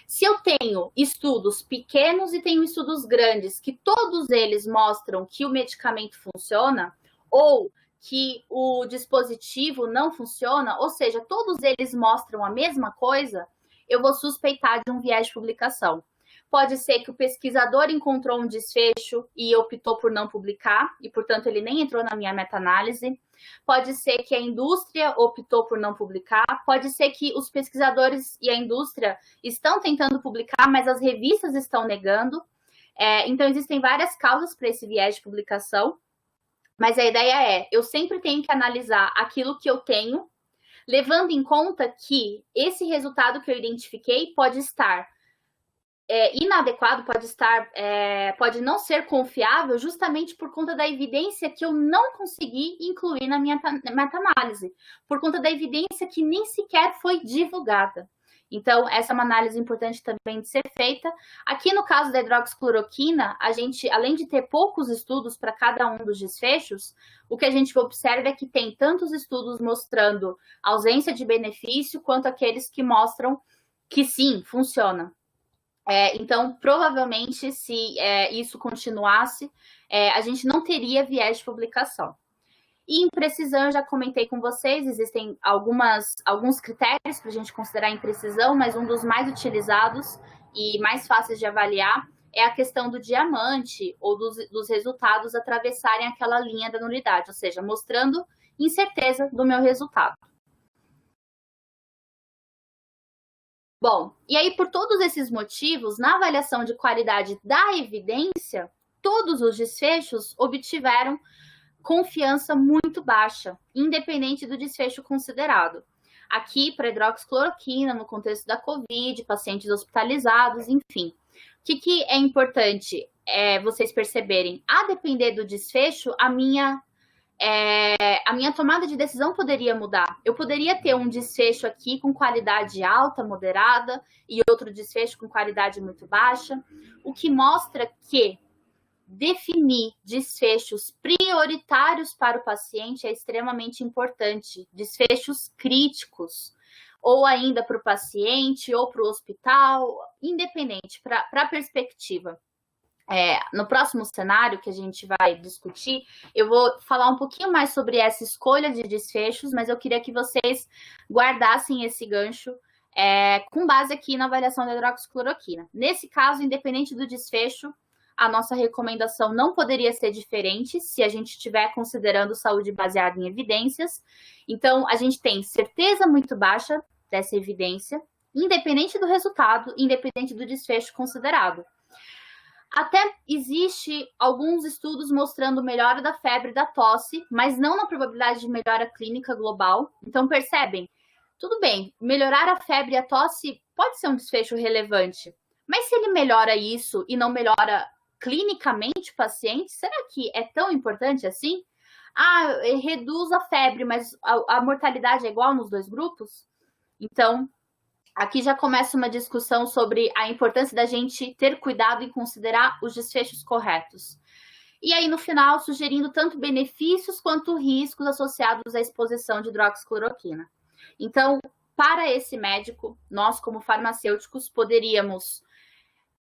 Se eu tenho estudos pequenos e tenho estudos grandes, que todos eles mostram que o medicamento funciona, ou que o dispositivo não funciona, ou seja, todos eles mostram a mesma coisa, eu vou suspeitar de um viés de publicação. Pode ser que o pesquisador encontrou um desfecho e optou por não publicar, e, portanto, ele nem entrou na minha meta-análise. Pode ser que a indústria optou por não publicar. Pode ser que os pesquisadores e a indústria estão tentando publicar, mas as revistas estão negando. Então, existem várias causas para esse viés de publicação. Mas a ideia eu sempre tenho que analisar aquilo que eu tenho, levando em conta que esse resultado que eu identifiquei pode estar inadequado, pode não ser confiável justamente por conta da evidência que eu não consegui incluir na minha meta-análise, por conta da evidência que nem sequer foi divulgada. Então, essa é uma análise importante também de ser feita. Aqui no caso da hidroxicloroquina, a gente, além de ter poucos estudos para cada um dos desfechos, o que a gente observa é que tem tantos estudos mostrando ausência de benefício, quanto aqueles que mostram que sim, funciona. Então, provavelmente, se isso continuasse, a gente não teria viés de publicação. E imprecisão, eu já comentei com vocês, existem alguns critérios para a gente considerar imprecisão, mas um dos mais utilizados e mais fáceis de avaliar é a questão do diamante ou dos resultados atravessarem aquela linha da nulidade, ou seja, mostrando incerteza do meu resultado. Bom, e aí por todos esses motivos, na avaliação de qualidade da evidência, todos os desfechos obtiveram confiança muito baixa, independente do desfecho considerado. Aqui, para hidroxicloroquina, no contexto da Covid, pacientes hospitalizados, enfim. O que é importante vocês perceberem? A depender do desfecho, a minha tomada de decisão poderia mudar. Eu poderia ter um desfecho aqui com qualidade alta, moderada, e outro desfecho com qualidade muito baixa, o que mostra que definir desfechos prioritários para o paciente é extremamente importante, desfechos críticos, ou ainda para o paciente, ou para o hospital, independente, para a perspectiva. No próximo cenário que a gente vai discutir, eu vou falar um pouquinho mais sobre essa escolha de desfechos, mas eu queria que vocês guardassem esse gancho com base aqui na avaliação da hidroxicloroquina. Nesse caso, independente do desfecho, a nossa recomendação não poderia ser diferente se a gente estiver considerando saúde baseada em evidências. Então, a gente tem certeza muito baixa dessa evidência, independente do resultado, independente do desfecho considerado. Até existe alguns estudos mostrando melhora da febre e da tosse, mas não na probabilidade de melhora clínica global. Então, percebem? Tudo bem, melhorar a febre e a tosse pode ser um desfecho relevante, mas se ele melhora isso e não melhora clinicamente o paciente, será que é tão importante assim? Reduz a febre, mas a mortalidade é igual nos dois grupos? Então, aqui já começa uma discussão sobre a importância da gente ter cuidado em considerar os desfechos corretos. E aí, no final, sugerindo tanto benefícios quanto riscos associados à exposição de hidroxicloroquina. Então, para esse médico, nós, como farmacêuticos, poderíamos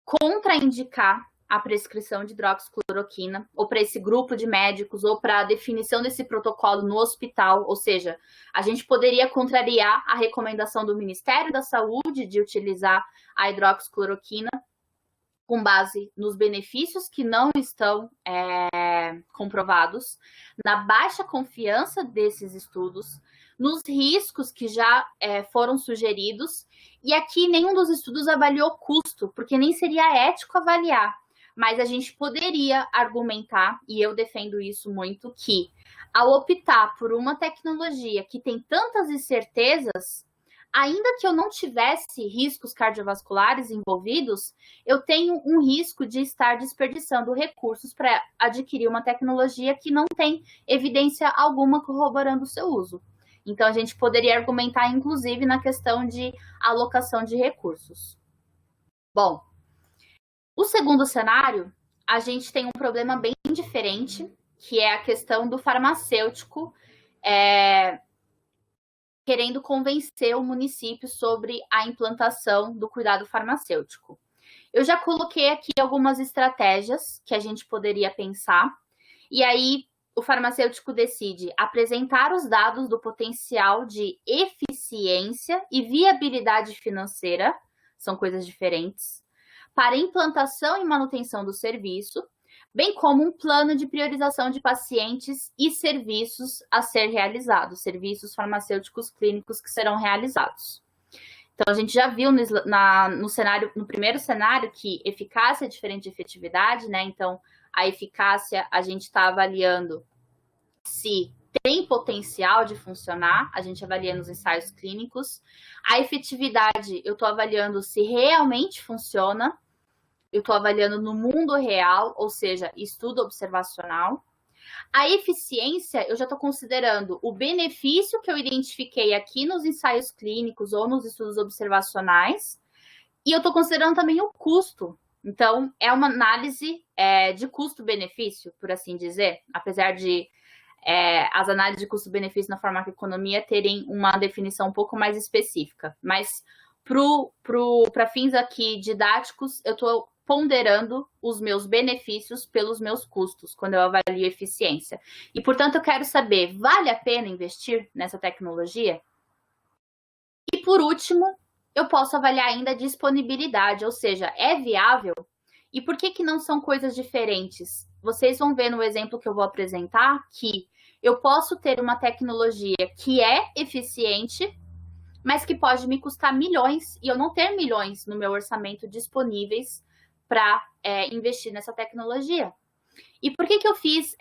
contraindicar a prescrição de hidroxicloroquina, ou para esse grupo de médicos, ou para a definição desse protocolo no hospital, ou seja, a gente poderia contrariar a recomendação do Ministério da Saúde de utilizar a hidroxicloroquina com base nos benefícios que não estão comprovados, na baixa confiança desses estudos, nos riscos que já foram sugeridos, e aqui nenhum dos estudos avaliou custo, porque nem seria ético avaliar. Mas a gente poderia argumentar, e eu defendo isso muito, que ao optar por uma tecnologia que tem tantas incertezas, ainda que eu não tivesse riscos cardiovasculares envolvidos, eu tenho um risco de estar desperdiçando recursos para adquirir uma tecnologia que não tem evidência alguma corroborando o seu uso. Então, a gente poderia argumentar, inclusive, na questão de alocação de recursos. Bom, o segundo cenário, a gente tem um problema bem diferente, que é a questão do farmacêutico querendo convencer o município sobre a implantação do cuidado farmacêutico. Eu já coloquei aqui algumas estratégias que a gente poderia pensar, e aí o farmacêutico decide apresentar os dados do potencial de eficiência e viabilidade financeira, são coisas diferentes, para implantação e manutenção do serviço, bem como um plano de priorização de pacientes e serviços a ser realizados, serviços farmacêuticos clínicos que serão realizados. Então, a gente já viu no primeiro cenário que eficácia é diferente de efetividade, né? Então, a eficácia a gente está avaliando se tem potencial de funcionar, a gente avalia nos ensaios clínicos. A efetividade, eu estou avaliando se realmente funciona, eu estou avaliando no mundo real, ou seja, estudo observacional. A eficiência, eu já estou considerando o benefício que eu identifiquei aqui nos ensaios clínicos ou nos estudos observacionais, e eu estou considerando também o custo. Então, é uma análise de custo-benefício, por assim dizer, apesar de as análises de custo-benefício na farmacoeconomia terem uma definição um pouco mais específica. Mas, para fins aqui didáticos, eu estou ponderando os meus benefícios pelos meus custos, quando eu avalio eficiência. E, portanto, eu quero saber, vale a pena investir nessa tecnologia? E, por último, eu posso avaliar ainda a disponibilidade, ou seja, é viável? E por que não são coisas diferentes? Vocês vão ver no exemplo que eu vou apresentar que eu posso ter uma tecnologia que é eficiente, mas que pode me custar milhões, e eu não ter milhões no meu orçamento disponíveis para investir nessa tecnologia. E por que eu fiz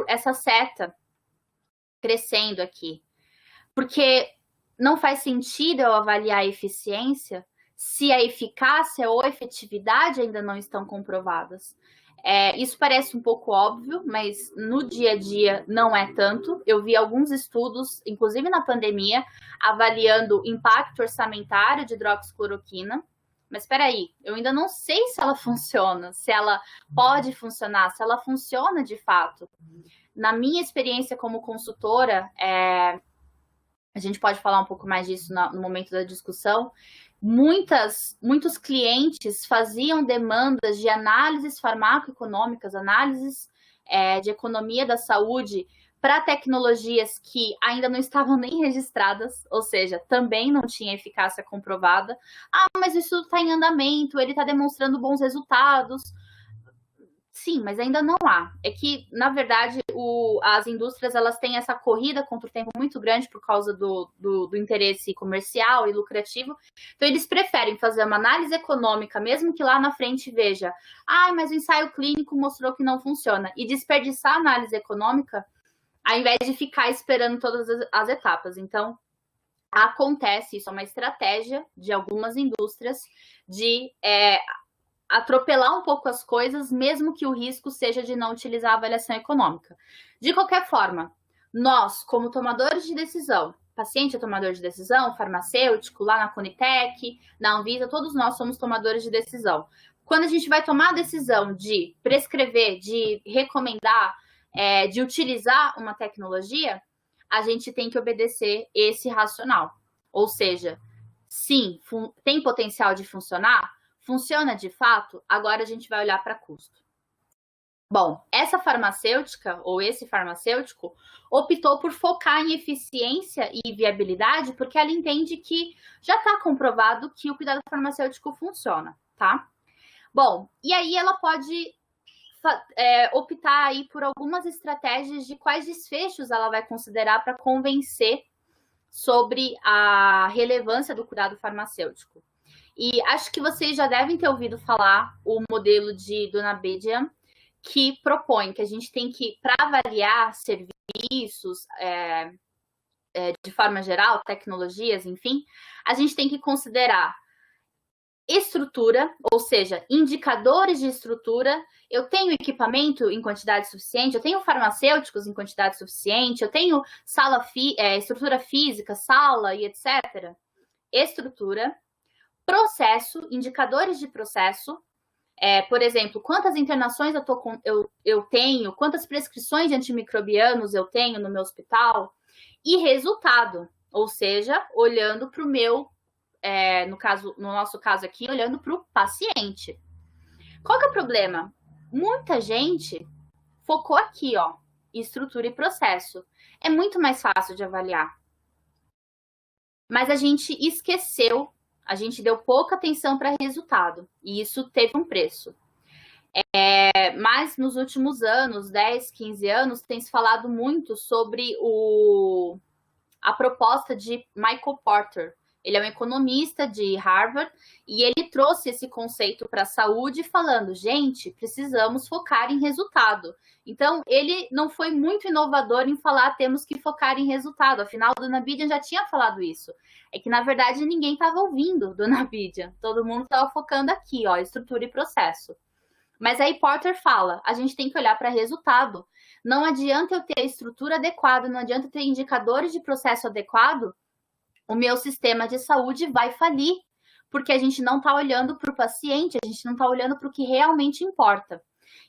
essa seta crescendo aqui? Porque não faz sentido eu avaliar a eficiência se a eficácia ou a efetividade ainda não estão comprovadas. Isso parece um pouco óbvio, mas no dia a dia não é tanto. Eu vi alguns estudos, inclusive na pandemia, avaliando impacto orçamentário de hidroxicloroquina. Mas espera aí, eu ainda não sei se ela funciona, se ela pode funcionar, se ela funciona de fato. Na minha experiência como consultora, a gente pode falar um pouco mais disso no momento da discussão, muitos clientes faziam demandas de análises farmacoeconômicas, análises de economia da saúde para tecnologias que ainda não estavam nem registradas, ou seja, também não tinha eficácia comprovada. Ah, mas o estudo está em andamento, ele está demonstrando bons resultados. Sim, mas ainda não há. É que, na verdade, as indústrias elas têm essa corrida contra o tempo muito grande por causa do interesse comercial e lucrativo. Então, eles preferem fazer uma análise econômica, mesmo que lá na frente veja, mas o ensaio clínico mostrou que não funciona, e desperdiçar a análise econômica ao invés de ficar esperando todas as etapas. Então, acontece, isso é uma estratégia de algumas indústrias de atropelar um pouco as coisas, mesmo que o risco seja de não utilizar a avaliação econômica. De qualquer forma, nós, como tomadores de decisão, paciente é tomador de decisão, farmacêutico, lá na Conitec, na Anvisa, todos nós somos tomadores de decisão. Quando a gente vai tomar a decisão de prescrever, de recomendar, de utilizar uma tecnologia, a gente tem que obedecer esse racional. Ou seja, sim, tem potencial de funcionar? Funciona de fato? Agora a gente vai olhar para custo. Bom, essa farmacêutica ou esse farmacêutico optou por focar em eficiência e viabilidade porque ela entende que já está comprovado que o cuidado farmacêutico funciona, tá? Bom, e aí ela pode optar aí por algumas estratégias de quais desfechos ela vai considerar para convencer sobre a relevância do cuidado farmacêutico. E acho que vocês já devem ter ouvido falar o modelo de Dona Bedian, que propõe que a gente tem que, para avaliar serviços, de forma geral, tecnologias, enfim, a gente tem que considerar estrutura, ou seja, indicadores de estrutura. Eu tenho equipamento em quantidade suficiente, eu tenho farmacêuticos em quantidade suficiente, eu tenho estrutura física, sala e etc. Estrutura, processo, indicadores de processo. Por exemplo, quantas internações eu tenho, quantas prescrições de antimicrobianos eu tenho no meu hospital, e resultado, ou seja, olhando para o meu, no nosso caso aqui, olhando para o paciente. Qual que é o problema? Muita gente focou aqui, ó, estrutura e processo. É muito mais fácil de avaliar. Mas a gente esqueceu, a gente deu pouca atenção para resultado, e isso teve um preço. Mas nos últimos anos, 10, 15 anos, tem se falado muito sobre a proposta de Michael Porter. Ele é um economista de Harvard e ele trouxe esse conceito para a saúde falando, gente, precisamos focar em resultado. Então, ele não foi muito inovador em falar temos que focar em resultado. Afinal, Dona Bidian já tinha falado isso. É que, na verdade, ninguém estava ouvindo Dona Bidian. Todo mundo estava focando aqui, ó, estrutura e processo. Mas aí Porter fala, a gente tem que olhar para resultado. Não adianta eu ter a estrutura adequada, não adianta eu ter indicadores de processo adequado, o meu sistema de saúde vai falir, porque a gente não está olhando para o paciente, a gente não está olhando para o que realmente importa.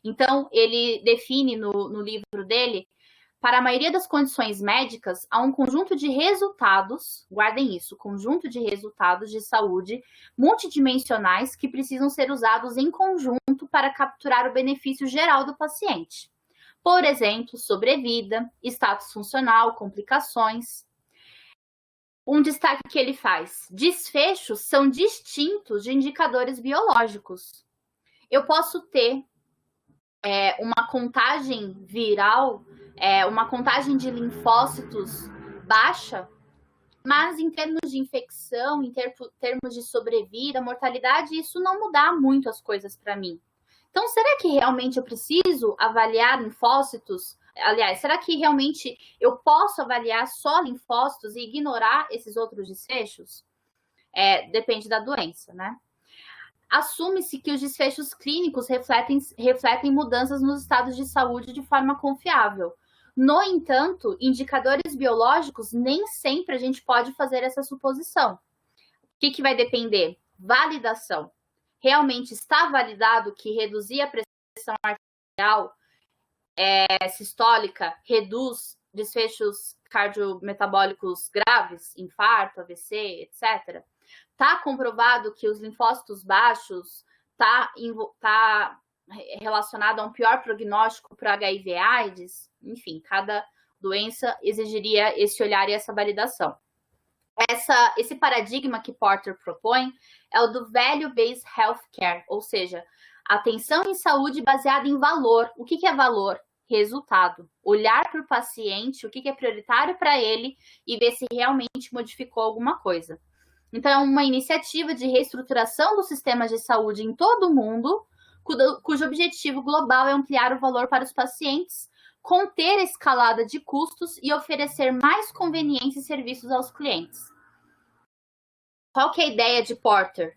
Então, ele define no livro dele, para a maioria das condições médicas, há um conjunto de resultados, guardem isso, conjunto de resultados de saúde multidimensionais que precisam ser usados em conjunto para capturar o benefício geral do paciente. Por exemplo, sobrevida, status funcional, complicações. Um destaque que ele faz: desfechos são distintos de indicadores biológicos. Eu posso ter uma contagem viral, uma contagem de linfócitos baixa, mas em termos de infecção, em termos de sobrevida, mortalidade, isso não mudar muito as coisas para mim. Então, será que realmente eu preciso avaliar linfócitos? Aliás, será que realmente eu posso avaliar só linfócitos e ignorar esses outros desfechos? Depende da doença, né? Assume-se que os desfechos clínicos refletem mudanças nos estados de saúde de forma confiável. No entanto, indicadores biológicos, nem sempre a gente pode fazer essa suposição. O que vai depender? Validação. Realmente está validado que reduzir a pressão arterial sistólica reduz desfechos cardiometabólicos graves, infarto, AVC, etc. Está comprovado que os linfócitos baixos está relacionado a um pior prognóstico para HIV/AIDS. Enfim, cada doença exigiria esse olhar e essa validação. Esse paradigma que Porter propõe é o do Value-Based Healthcare, ou seja, atenção em saúde baseada em valor. O que é valor? Resultado. Olhar para o paciente, o que é prioritário para ele e ver se realmente modificou alguma coisa. Então, é uma iniciativa de reestruturação dos sistemas de saúde em todo o mundo, cujo objetivo global é ampliar o valor para os pacientes, conter a escalada de custos e oferecer mais conveniência e serviços aos clientes. Qual que é a ideia de Porter?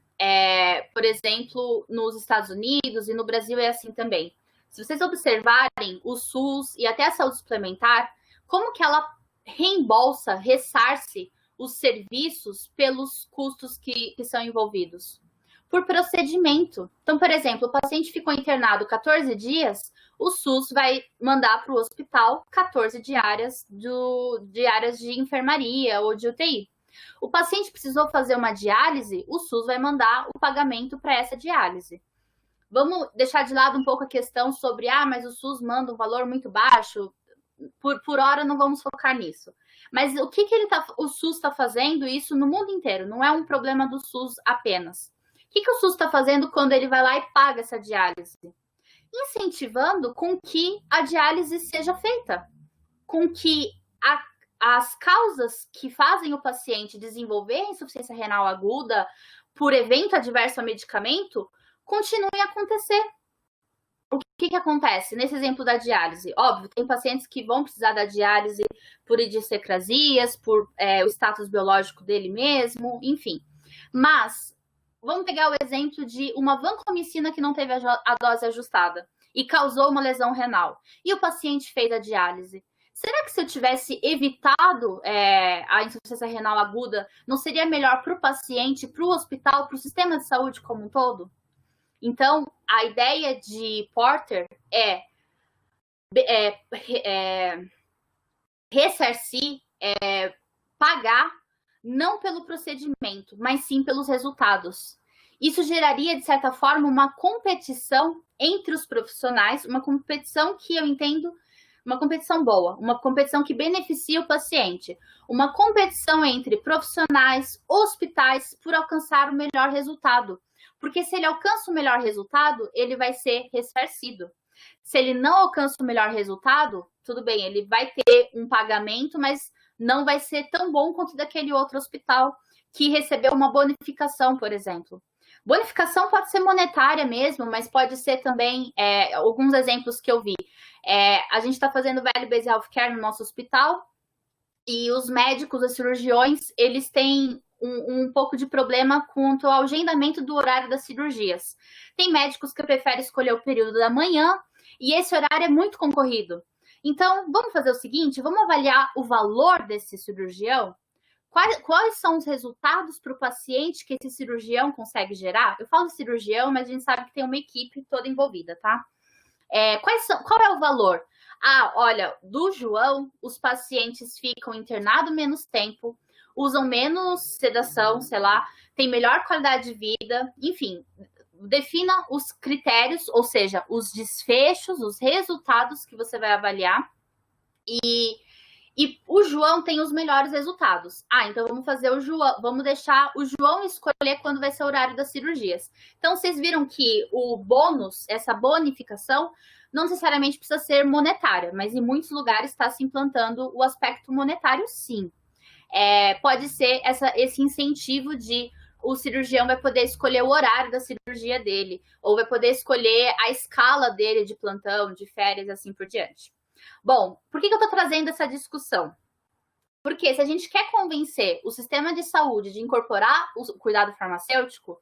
Por exemplo, nos Estados Unidos e no Brasil é assim também. Se vocês observarem o SUS e até a saúde suplementar, como que ela reembolsa, ressarce os serviços pelos custos que são envolvidos? Por procedimento. Então, por exemplo, o paciente ficou internado 14 dias, o SUS vai mandar para o hospital 14 diárias de enfermaria ou de UTI. O paciente precisou fazer uma diálise, o SUS vai mandar o pagamento para essa diálise. Vamos deixar de lado um pouco a questão sobre, mas o SUS manda um valor muito baixo, por hora não vamos focar nisso. Mas o que o SUS está fazendo isso no mundo inteiro? Não é um problema do SUS apenas. O que o SUS está fazendo quando ele vai lá e paga essa diálise? Incentivando com que a diálise seja feita, com que as causas que fazem o paciente desenvolver insuficiência renal aguda por evento adverso a medicamento continuem a acontecer. o que acontece nesse exemplo da diálise? Óbvio, tem pacientes que vão precisar da diálise por idiosincrasias, por o status biológico dele mesmo, enfim. Mas, vamos pegar o exemplo de uma vancomicina que não teve a dose ajustada e causou uma lesão renal. E o paciente fez a diálise. Será que se eu tivesse evitado a insuficiência renal aguda, não seria melhor para o paciente, para o hospital, para o sistema de saúde como um todo? Então, a ideia de Porter é ressarcir, pagar, não pelo procedimento, mas sim pelos resultados. Isso geraria, de certa forma, uma competição entre os profissionais, uma competição que eu entendo, uma competição boa, uma competição que beneficia o paciente, uma competição entre profissionais, hospitais, por alcançar o melhor resultado. Porque se ele alcança o melhor resultado, ele vai ser ressarcido. Se ele não alcança o melhor resultado, tudo bem, ele vai ter um pagamento, mas não vai ser tão bom quanto daquele outro hospital que recebeu uma bonificação, por exemplo. Bonificação pode ser monetária mesmo, mas pode ser também, alguns exemplos que eu vi. A gente está fazendo Value-Based Healthcare no nosso hospital e os médicos, os cirurgiões, eles têm um pouco de problema quanto ao agendamento do horário das cirurgias. Tem médicos que preferem escolher o período da manhã e esse horário é muito concorrido. Então, vamos fazer o seguinte, vamos avaliar o valor desse cirurgião. Quais são os resultados para o paciente que esse cirurgião consegue gerar? Eu falo cirurgião, mas a gente sabe que tem uma equipe toda envolvida, tá? Qual é o valor? Olha, do João, os pacientes ficam internados menos tempo, usam menos sedação, sei lá, tem melhor qualidade de vida, enfim, defina os critérios, ou seja, os desfechos, os resultados que você vai avaliar e o João tem os melhores resultados. Então vamos deixar o João escolher quando vai ser o horário das cirurgias. Então, vocês viram que o bônus, essa bonificação, não necessariamente precisa ser monetária, mas em muitos lugares está se implantando o aspecto monetário, sim. Pode ser esse incentivo de o cirurgião vai poder escolher o horário da cirurgia dele, ou vai poder escolher a escala dele de plantão, de férias, assim por diante. Bom, por que eu estou trazendo essa discussão? Porque se a gente quer convencer o sistema de saúde de incorporar o cuidado farmacêutico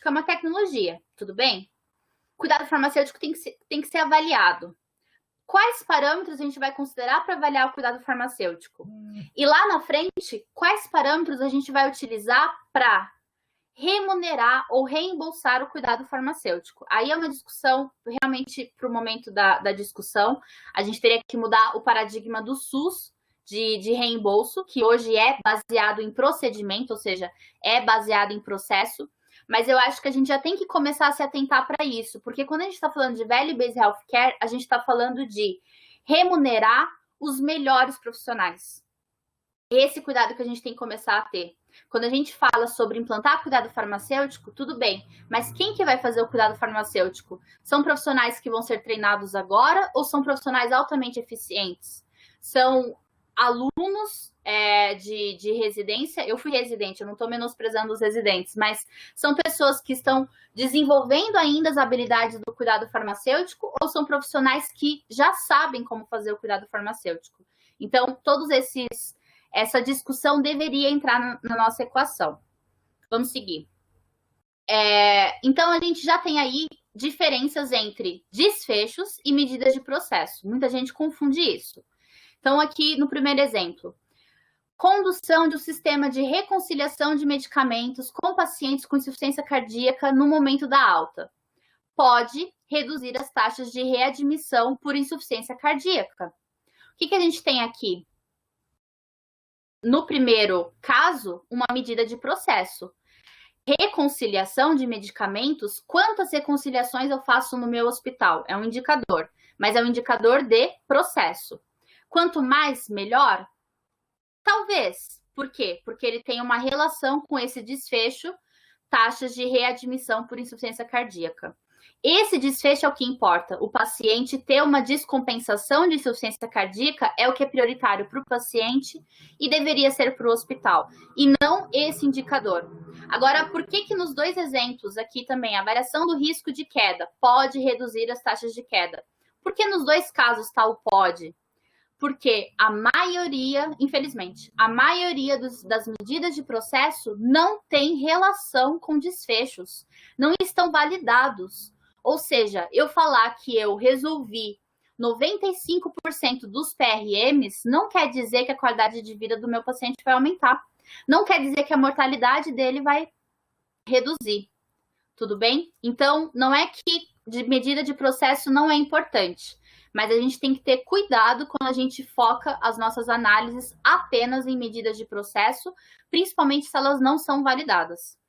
é uma tecnologia, tudo bem? Cuidado farmacêutico tem que ser avaliado. Quais parâmetros a gente vai considerar para avaliar o cuidado farmacêutico? E lá na frente, quais parâmetros a gente vai utilizar para remunerar ou reembolsar o cuidado farmacêutico? Aí é uma discussão, realmente, para o momento da discussão, a gente teria que mudar o paradigma do SUS de reembolso, que hoje é baseado em procedimento, ou seja, é baseado em processo, mas eu acho que a gente já tem que começar a se atentar para isso, porque quando a gente está falando de Value-Based Healthcare, a gente está falando de remunerar os melhores profissionais. Esse cuidado que a gente tem que começar a ter. Quando a gente fala sobre implantar cuidado farmacêutico, tudo bem, mas quem que vai fazer o cuidado farmacêutico? São profissionais que vão ser treinados agora ou são profissionais altamente eficientes? São alunos de residência? Eu fui residente, eu não estou menosprezando os residentes, mas são pessoas que estão desenvolvendo ainda as habilidades do cuidado farmacêutico ou são profissionais que já sabem como fazer o cuidado farmacêutico? Então, essa discussão deveria entrar na nossa equação. Vamos seguir. Então, a gente já tem aí diferenças entre desfechos e medidas de processo. Muita gente confunde isso. Então, aqui no primeiro exemplo, condução de um sistema de reconciliação de medicamentos com pacientes com insuficiência cardíaca no momento da alta. Pode reduzir as taxas de readmissão por insuficiência cardíaca. O que a gente tem aqui? No primeiro caso, uma medida de processo. Reconciliação de medicamentos, quantas reconciliações eu faço no meu hospital? É um indicador, mas é um indicador de processo. Quanto mais, melhor? Talvez. Por quê? Porque ele tem uma relação com esse desfecho, taxas de readmissão por insuficiência cardíaca. Esse desfecho é o que importa. O paciente ter uma descompensação de insuficiência cardíaca é o que é prioritário para o paciente e deveria ser para o hospital. E não esse indicador. Agora, por que nos dois exemplos aqui também, a variação do risco de queda pode reduzir as taxas de queda? Por que nos dois casos está o pode? Porque a maioria, infelizmente, a maioria das medidas de processo não tem relação com desfechos, não estão validados. Ou seja, eu falar que eu resolvi 95% dos PRMs não quer dizer que a qualidade de vida do meu paciente vai aumentar. Não quer dizer que a mortalidade dele vai reduzir. Tudo bem? Então, não é que de medida de processo não é importante, mas a gente tem que ter cuidado quando a gente foca as nossas análises apenas em medidas de processo, principalmente se elas não são validadas.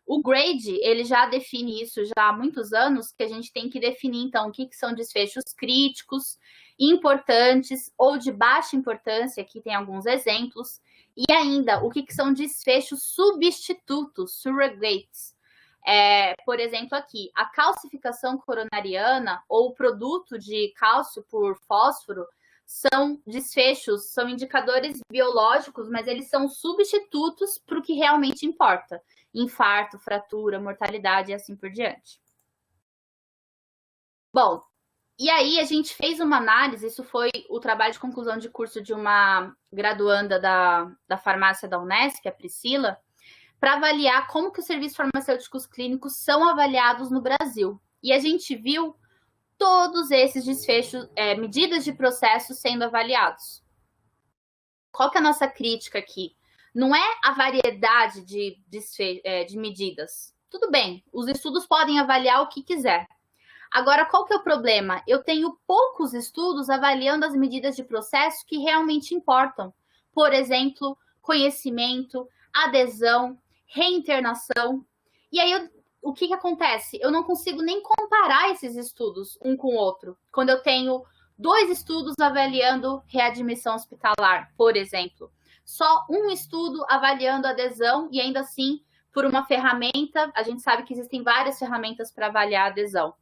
O GRADE, ele já define isso já há muitos anos, que a gente tem que definir, então, o que são desfechos críticos, importantes ou de baixa importância, aqui tem alguns exemplos, e ainda, o que são desfechos substitutos, surrogates. Por exemplo, aqui, a calcificação coronariana ou o produto de cálcio por fósforo são desfechos, são indicadores biológicos, mas eles são substitutos para o que realmente importa. Infarto, fratura, mortalidade e assim por diante. Bom, e aí a gente fez uma análise, isso foi o trabalho de conclusão de curso de uma graduanda da farmácia da Unesp, a Priscila, para avaliar como que os serviços farmacêuticos clínicos são avaliados no Brasil. E a gente viu todos esses desfechos, medidas de processo sendo avaliados. Qual que é a nossa crítica aqui? Não é a variedade de medidas. Tudo bem, os estudos podem avaliar o que quiser. Agora, qual que é o problema? Eu tenho poucos estudos avaliando as medidas de processo que realmente importam. Por exemplo, conhecimento, adesão, reinternação. E aí, o que acontece? Eu não consigo nem comparar esses estudos um com o outro. Quando eu tenho 2 estudos avaliando readmissão hospitalar, por exemplo. Só um estudo avaliando adesão e ainda assim, por uma ferramenta, a gente sabe que existem várias ferramentas para avaliar a adesão.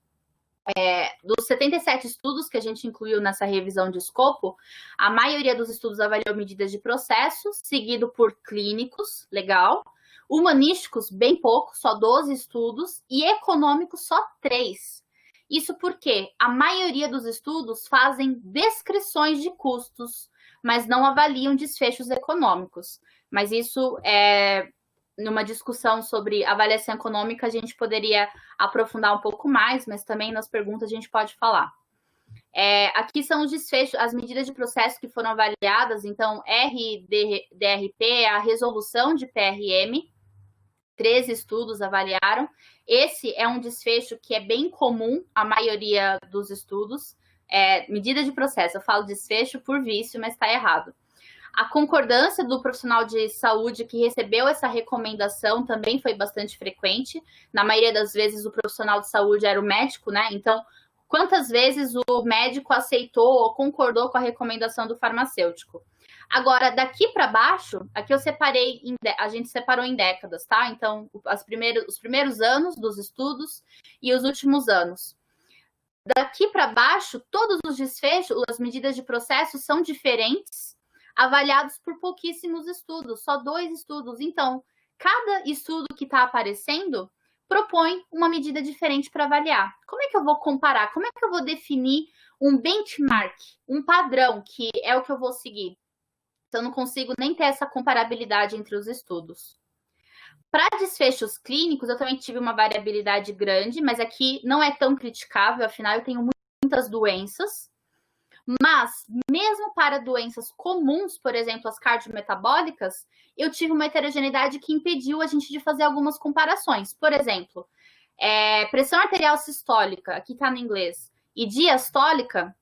Dos 77 estudos que a gente incluiu nessa revisão de escopo, a maioria dos estudos avaliou medidas de processo, seguido por clínicos, legal, humanísticos, bem pouco, só 12 estudos, e econômicos, só 3. Isso porque a maioria dos estudos fazem descrições de custos, mas não avaliam desfechos econômicos. Mas isso numa discussão sobre avaliação econômica, a gente poderia aprofundar um pouco mais, mas também nas perguntas a gente pode falar. Aqui são os desfechos, as medidas de processo que foram avaliadas, então, RDRP é a resolução de PRM, 13 estudos avaliaram. Esse é um desfecho que é bem comum, a maioria dos estudos. Medida de processo, eu falo desfecho por vício, mas está errado. A concordância do profissional de saúde que recebeu essa recomendação também foi bastante frequente. Na maioria das vezes, o profissional de saúde era o médico, né? Então, quantas vezes o médico aceitou ou concordou com a recomendação do farmacêutico? Agora, daqui para baixo, aqui eu separei, a gente separou em décadas, tá? Então, os primeiros anos dos estudos e os últimos anos. Daqui para baixo, todos os desfechos, as medidas de processo são diferentes, avaliados por pouquíssimos estudos, só 2 estudos. Então, cada estudo que está aparecendo propõe uma medida diferente para avaliar. Como é que eu vou comparar? Como é que eu vou definir um benchmark, um padrão, que é o que eu vou seguir? Então, eu não consigo nem ter essa comparabilidade entre os estudos. Para desfechos clínicos, eu também tive uma variabilidade grande, mas aqui não é tão criticável, afinal, eu tenho muitas doenças. Mas, mesmo para doenças comuns, por exemplo, as cardiometabólicas, eu tive uma heterogeneidade que impediu a gente de fazer algumas comparações. Por exemplo, pressão arterial sistólica, aqui está no inglês, e diastólica,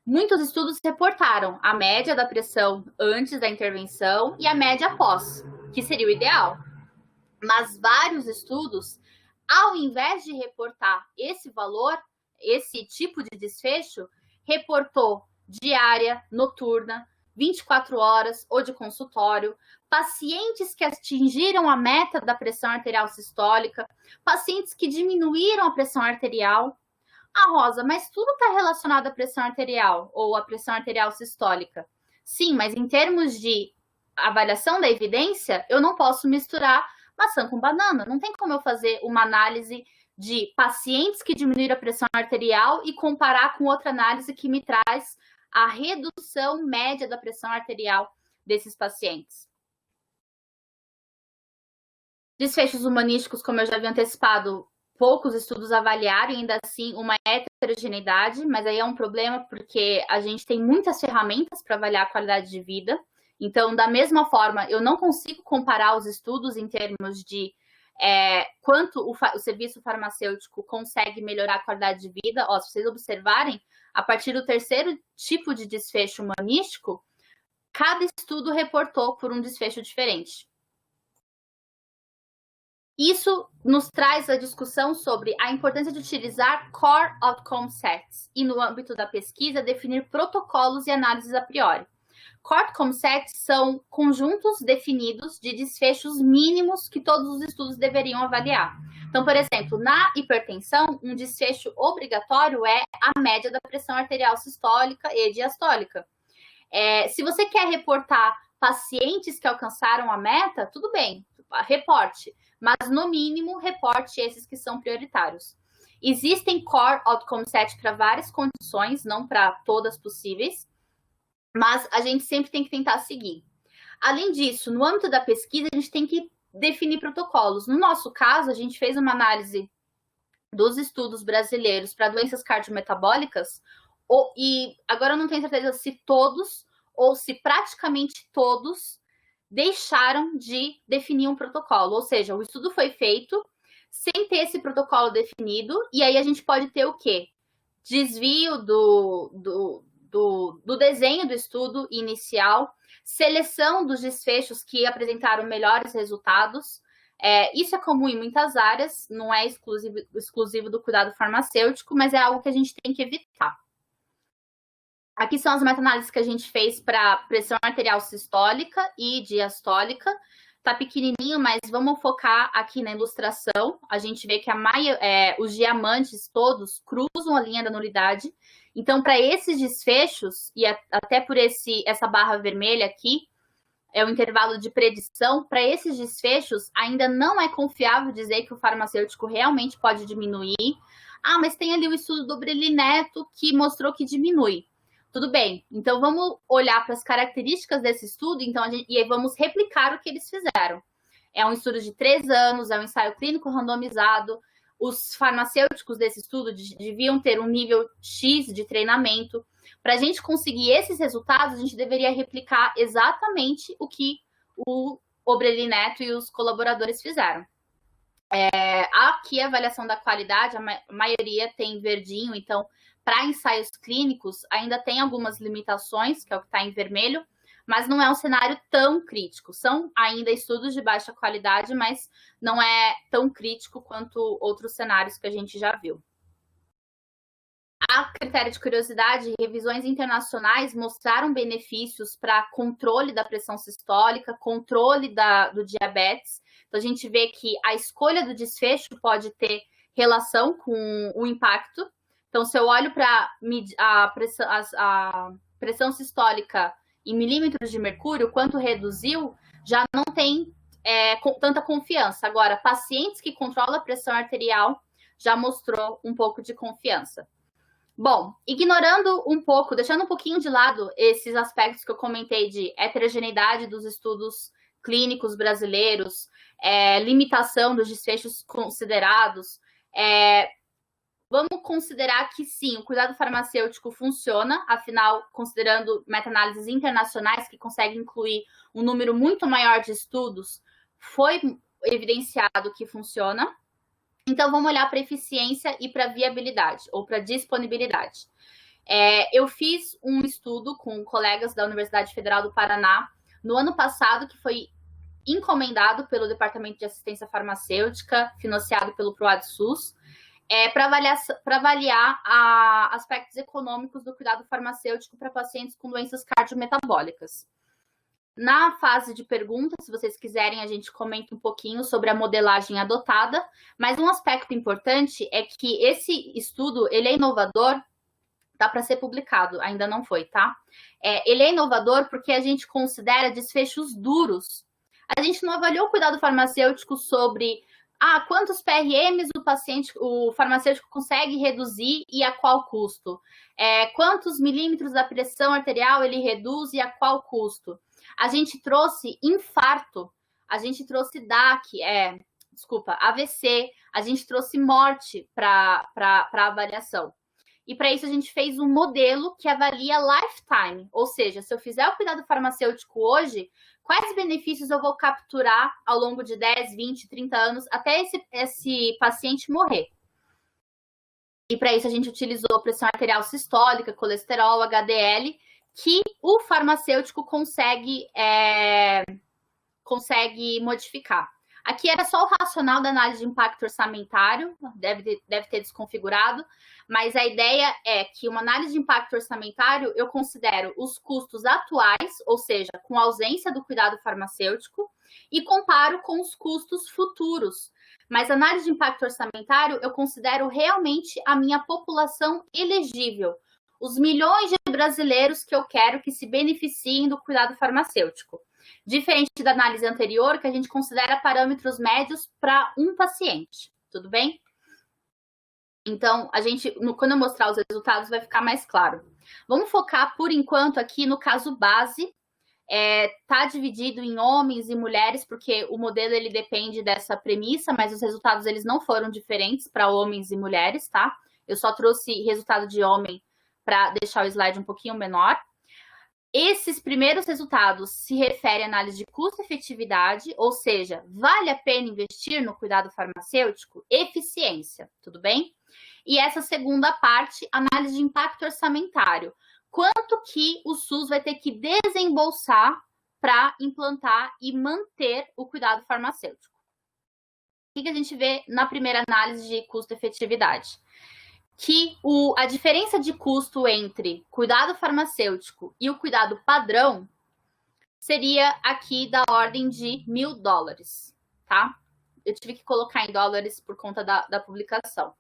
muitos estudos reportaram a média da pressão antes da intervenção e a média após, que seria o ideal. Mas vários estudos, ao invés de reportar esse valor, esse tipo de desfecho, reportou diária, noturna, 24 horas ou de consultório, pacientes que atingiram a meta da pressão arterial sistólica, pacientes que diminuíram a pressão arterial. Rosa, mas tudo está relacionado à pressão arterial ou à pressão arterial sistólica. Sim, mas em termos de avaliação da evidência, eu não posso misturar maçã com banana. Não tem como eu fazer uma análise de pacientes que diminuíram a pressão arterial e comparar com outra análise que me traz a redução média da pressão arterial desses pacientes. Desfechos humanísticos, como eu já havia antecipado, poucos estudos avaliaram, ainda assim, uma heterogeneidade, mas aí é um problema porque a gente tem muitas ferramentas para avaliar a qualidade de vida. Então, da mesma forma, eu não consigo comparar os estudos em termos de quanto o serviço farmacêutico consegue melhorar a qualidade de vida. Ó, se vocês observarem, a partir do terceiro tipo de desfecho humanístico, cada estudo reportou por um desfecho diferente. Isso nos traz a discussão sobre a importância de utilizar Core Outcome Sets e, no âmbito da pesquisa, definir protocolos e análises a priori. Core Outcome Sets são conjuntos definidos de desfechos mínimos que todos os estudos deveriam avaliar. Então, por exemplo, na hipertensão, um desfecho obrigatório é a média da pressão arterial sistólica e diastólica. Se você quer reportar pacientes que alcançaram a meta, tudo bem, reporte. Mas, no mínimo, reporte esses que são prioritários. Existem Core Outcome Set para várias condições, não para todas possíveis, mas a gente sempre tem que tentar seguir. Além disso, no âmbito da pesquisa, a gente tem que definir protocolos. No nosso caso, a gente fez uma análise dos estudos brasileiros para doenças cardiometabólicas, e agora eu não tenho certeza se todos ou se praticamente todos deixaram de definir um protocolo, ou seja, o estudo foi feito sem ter esse protocolo definido, e aí a gente pode ter o quê? Desvio do desenho do estudo inicial, seleção dos desfechos que apresentaram melhores resultados. Isso é comum em muitas áreas, não é exclusivo do cuidado farmacêutico, mas é algo que a gente tem que evitar. Aqui são as meta-análises que a gente fez para pressão arterial sistólica e diastólica. Tá pequenininho, mas vamos focar aqui na ilustração. A gente vê que os diamantes todos cruzam a linha da nulidade. Então, para esses desfechos, e até por essa barra vermelha aqui, é o intervalo de predição, para esses desfechos, ainda não é confiável dizer que o farmacêutico realmente pode diminuir. Ah, mas tem ali o estudo do Brilineto que mostrou que diminui. Tudo bem, então vamos olhar para as características desse estudo e vamos replicar o que eles fizeram. É um estudo de 3 anos, é um ensaio clínico randomizado. Os farmacêuticos desse estudo deviam ter um nível X de treinamento. Para a gente conseguir esses resultados, a gente deveria replicar exatamente o que o Obreli Neto e os colaboradores fizeram. Aqui a avaliação da qualidade, a maioria tem verdinho, então para ensaios clínicos ainda tem algumas limitações, que é o que está em vermelho, mas não é um cenário tão crítico. São ainda estudos de baixa qualidade, mas não é tão crítico quanto outros cenários que a gente já viu. A critério de curiosidade, revisões internacionais mostraram benefícios para controle da pressão sistólica, controle do diabetes. Então, a gente vê que a escolha do desfecho pode ter relação com o impacto. Então, se eu olho para a pressão sistólica em milímetros de mercúrio, quanto reduziu, já não tem tanta confiança. Agora, pacientes que controlam a pressão arterial já mostrou um pouco de confiança. Bom, ignorando um pouco, deixando um pouquinho de lado esses aspectos que eu comentei de heterogeneidade dos estudos clínicos brasileiros, limitação dos desfechos considerados, vamos considerar que sim, o cuidado farmacêutico funciona, afinal, considerando meta-análises internacionais que conseguem incluir um número muito maior de estudos, foi evidenciado que funciona. Então, vamos olhar para eficiência e para viabilidade, ou para disponibilidade. Eu fiz um estudo com colegas da Universidade Federal do Paraná no ano passado, que foi encomendado pelo Departamento de Assistência Farmacêutica, financiado pelo ProAdSUS, para avaliar aspectos econômicos do cuidado farmacêutico para pacientes com doenças cardiometabólicas. Na fase de perguntas, se vocês quiserem, a gente comenta um pouquinho sobre a modelagem adotada, mas um aspecto importante é que esse estudo, ele é inovador, tá para ser publicado, ainda não foi, tá? Ele é inovador porque a gente considera desfechos duros A gente não avaliou o cuidado farmacêutico sobre quantos PRMs o farmacêutico consegue reduzir e a qual custo. Quantos milímetros da pressão arterial ele reduz e a qual custo. A gente trouxe infarto, a gente trouxe DAC, AVC, a gente trouxe morte para avaliação. E para isso a gente fez um modelo que avalia lifetime, ou seja, se eu fizer o cuidado farmacêutico hoje, quais benefícios eu vou capturar ao longo de 10, 20, 30 anos até esse paciente morrer. E para isso a gente utilizou pressão arterial sistólica, colesterol, HDL, que o farmacêutico consegue modificar. Aqui era só o racional da análise de impacto orçamentário, deve ter desconfigurado, mas a ideia é que uma análise de impacto orçamentário eu considero os custos atuais, ou seja, com ausência do cuidado farmacêutico, e comparo com os custos futuros. Mas a análise de impacto orçamentário eu considero realmente a minha população elegível, os milhões de brasileiros que eu quero que se beneficiem do cuidado farmacêutico. Diferente da análise anterior, que a gente considera parâmetros médios para um paciente, tudo bem? Então, quando eu mostrar os resultados, vai ficar mais claro. Vamos focar, por enquanto, aqui no caso base. Tá dividido em homens e mulheres, porque o modelo ele depende dessa premissa, mas os resultados eles não foram diferentes para homens e mulheres, tá? Eu só trouxe resultado de homem para deixar o slide um pouquinho menor. Esses primeiros resultados se referem à análise de custo-efetividade, ou seja, vale a pena investir no cuidado farmacêutico? Eficiência, tudo bem? E essa segunda parte, análise de impacto orçamentário. Quanto que o SUS vai ter que desembolsar para implantar e manter o cuidado farmacêutico? O que a gente vê na primeira análise de custo-efetividade? Que a diferença de custo entre cuidado farmacêutico e o cuidado padrão seria aqui da ordem de $1.000, tá? Eu tive que colocar em dólares por conta da publicação.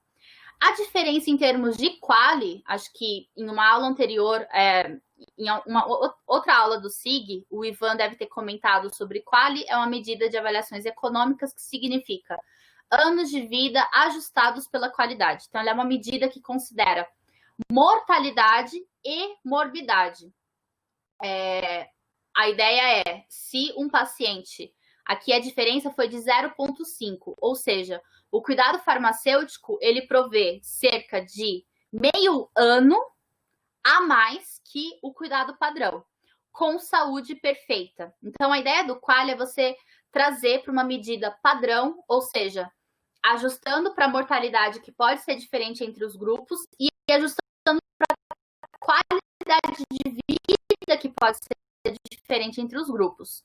A diferença em termos de quali, acho que em uma aula anterior, em uma outra aula do SIG, o Ivan deve ter comentado sobre quali, é uma medida de avaliações econômicas que significa anos de vida ajustados pela qualidade. Então, ela é uma medida que considera mortalidade e morbidade. A ideia é, se um paciente, aqui a diferença foi de 0,5, ou seja, o cuidado farmacêutico, ele provê cerca de meio ano a mais que o cuidado padrão, com saúde perfeita. Então, a ideia do quali é você trazer para uma medida padrão, ou seja, ajustando para a mortalidade, que pode ser diferente entre os grupos, e ajustando para a qualidade de vida, que pode ser diferente entre os grupos.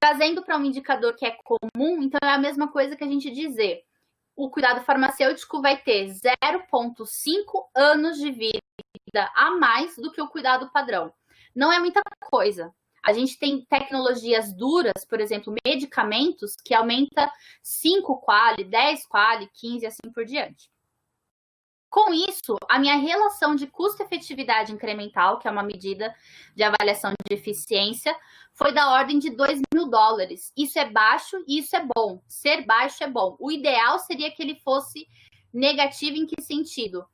Trazendo para um indicador que é comum, então é a mesma coisa que a gente dizer. O cuidado farmacêutico vai ter 0,5 anos de vida a mais do que o cuidado padrão. Não é muita coisa. A gente tem tecnologias duras, por exemplo, medicamentos, que aumenta 5 quali, 10 quali, 15 e assim por diante. Com isso, a minha relação de custo-efetividade incremental, que é uma medida de avaliação de eficiência, foi da ordem de $2.000. Isso é baixo e isso é bom. Ser baixo é bom. O ideal seria que ele fosse negativo em que sentido?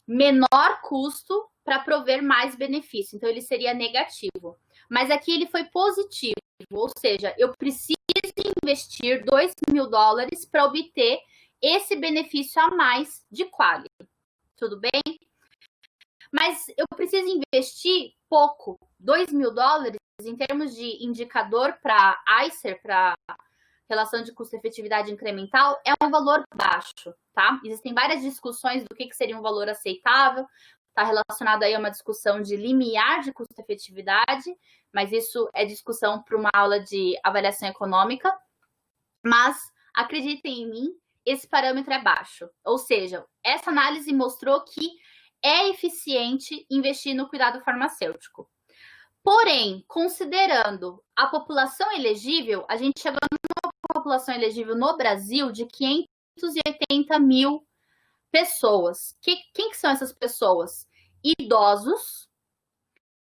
Menor custo para prover mais benefício. Então, ele seria negativo. Mas aqui ele foi positivo, ou seja, eu preciso investir $2.000 para obter esse benefício a mais de quali. Tudo bem? Mas eu preciso investir pouco, $2.000 em termos de indicador para ICER, para relação de custo-efetividade incremental, é um valor baixo, tá? Existem várias discussões do que seria um valor aceitável, está relacionado aí a uma discussão de limiar de custo-efetividade, mas isso é discussão para uma aula de avaliação econômica. Mas, acreditem em mim, esse parâmetro é baixo. Ou seja, essa análise mostrou que é eficiente investir no cuidado farmacêutico. Porém, considerando a população elegível, a gente chegou numa população elegível no Brasil de 580 mil pessoas. Quem que são essas pessoas? Idosos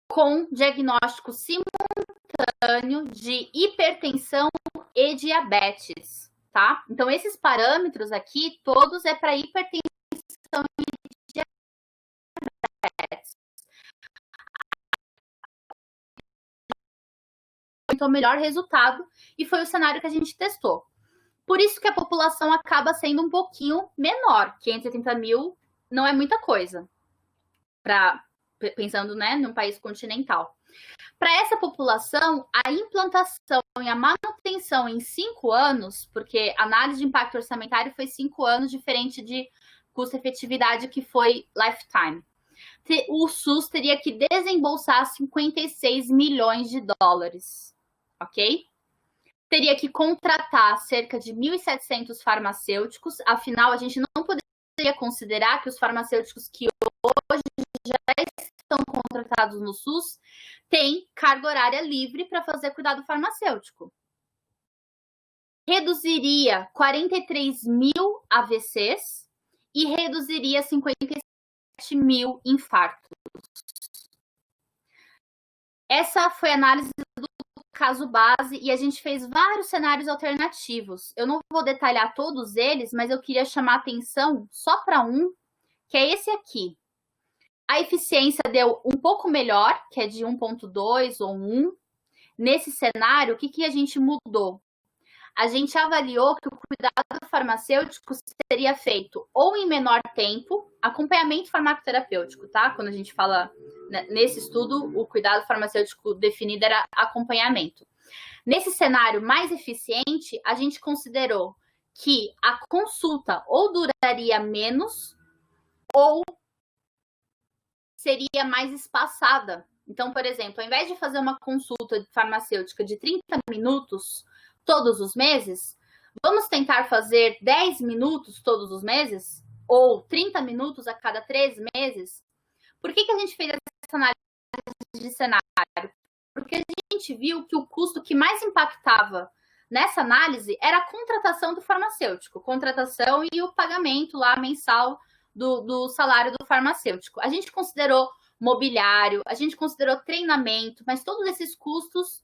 com diagnóstico simultâneo simultâneo de hipertensão e diabetes, tá? Então, esses parâmetros aqui, todos é para hipertensão e diabetes. Então, o melhor resultado, e foi o cenário que a gente testou. Por isso que a população acaba sendo um pouquinho menor. 580 mil não é muita coisa, pensando, né, num país continental. Para essa população, a implantação e a manutenção em 5 anos, porque a análise de impacto orçamentário foi 5 anos, diferente de custo-efetividade, que foi lifetime. O SUS teria que desembolsar 56 milhões de dólares, ok? Teria que contratar cerca de 1.700 farmacêuticos, afinal, a gente não poderia considerar que os farmacêuticos que hoje já estão contratados no SUS têm carga horária livre para fazer cuidado farmacêutico. Reduziria 43 mil AVCs e reduziria 57 mil infartos. Essa foi a análise do caso base e a gente fez vários cenários alternativos. Eu não vou detalhar todos eles, mas eu queria chamar atenção só para um, que é esse aqui. A eficiência deu um pouco melhor, que é de 1,2 ou 1. Nesse cenário, o que a gente mudou? A gente avaliou que o cuidado farmacêutico seria feito ou em menor tempo, acompanhamento farmacoterapêutico, tá? Quando a gente fala nesse estudo, o cuidado farmacêutico definido era acompanhamento. Nesse cenário mais eficiente, a gente considerou que a consulta ou duraria menos ou seria mais espaçada. Então, por exemplo, ao invés de fazer uma consulta farmacêutica de 30 minutos todos os meses, vamos tentar fazer 10 minutos todos os meses? Ou 30 minutos a cada 3 meses? Por que a gente fez essa análise de cenário? Porque a gente viu que o custo que mais impactava nessa análise era a contratação do farmacêutico, contratação e o pagamento lá mensal do salário do farmacêutico. A gente considerou mobiliário, a gente considerou treinamento, mas todos esses custos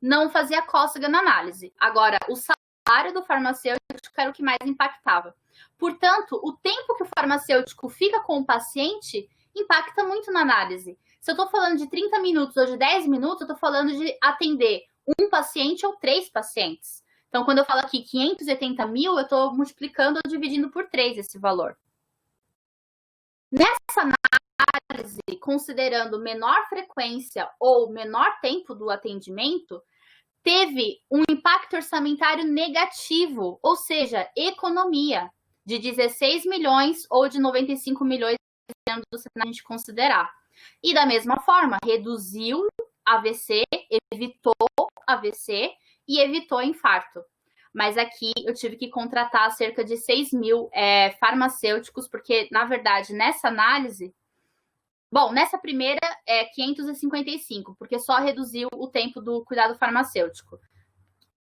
não fazia cócega na análise. Agora, o salário do farmacêutico era o que mais impactava. Portanto, o tempo que o farmacêutico fica com o paciente impacta muito na análise. Se eu estou falando de 30 minutos ou de 10 minutos, eu estou falando de atender um paciente ou 3 pacientes. Então, quando eu falo aqui 580 mil, eu estou multiplicando ou dividindo por 3 esse valor. Nessa análise, considerando menor frequência ou menor tempo do atendimento, teve um impacto orçamentário negativo, ou seja, economia, de 16 milhões ou de 95 milhões do cenário a gente considerar. E da mesma forma, reduziu AVC, evitou AVC e evitou infarto. Mas aqui eu tive que contratar cerca de 6 mil farmacêuticos, porque, na verdade, nessa análise... Bom, nessa primeira é 555, porque só reduziu o tempo do cuidado farmacêutico,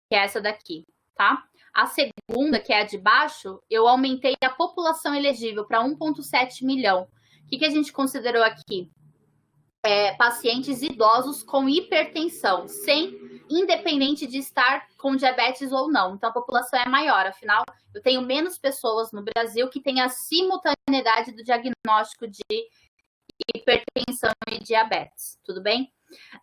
que é essa daqui, tá? A segunda, que é a de baixo, eu aumentei a população elegível para 1,7 milhão. O que a gente considerou aqui? Pacientes idosos com hipertensão, independente de estar com diabetes ou não. Então, a população é maior. Afinal, eu tenho menos pessoas no Brasil que têm a simultaneidade do diagnóstico de hipertensão e diabetes. Tudo bem?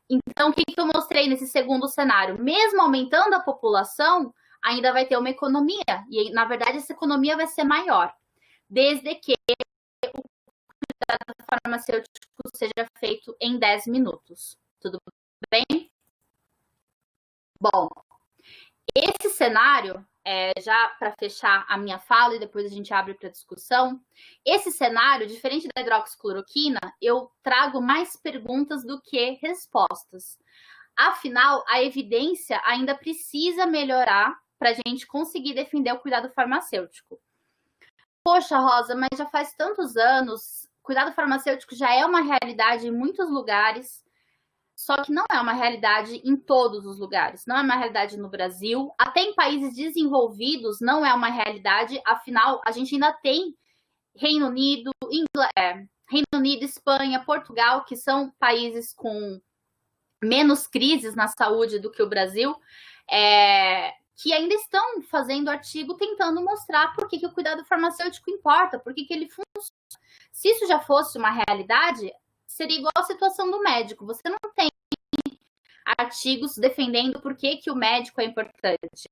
Então, o que eu mostrei nesse segundo cenário? Mesmo aumentando a população, ainda vai ter uma economia. E, na verdade, essa economia vai ser maior. Desde que o cuidado farmacêutico seja feito em 10 minutos. Tudo bem? Bom, esse cenário, já para fechar a minha fala e depois a gente abre para discussão, esse cenário, diferente da hidroxicloroquina, eu trago mais perguntas do que respostas. Afinal, a evidência ainda precisa melhorar para a gente conseguir defender o cuidado farmacêutico. Poxa, Rosa, mas já faz tantos anos, cuidado farmacêutico já é uma realidade em muitos lugares, só que não é uma realidade em todos os lugares. Não é uma realidade no Brasil. Até em países desenvolvidos não é uma realidade. Afinal, a gente ainda tem Reino Unido, Espanha, Portugal, que são países com menos crises na saúde do que o Brasil, que ainda estão fazendo artigo tentando mostrar por que o cuidado farmacêutico importa, por que ele funciona. Se isso já fosse uma realidade, seria igual a situação do médico. Você não tem artigos defendendo por que o médico é importante.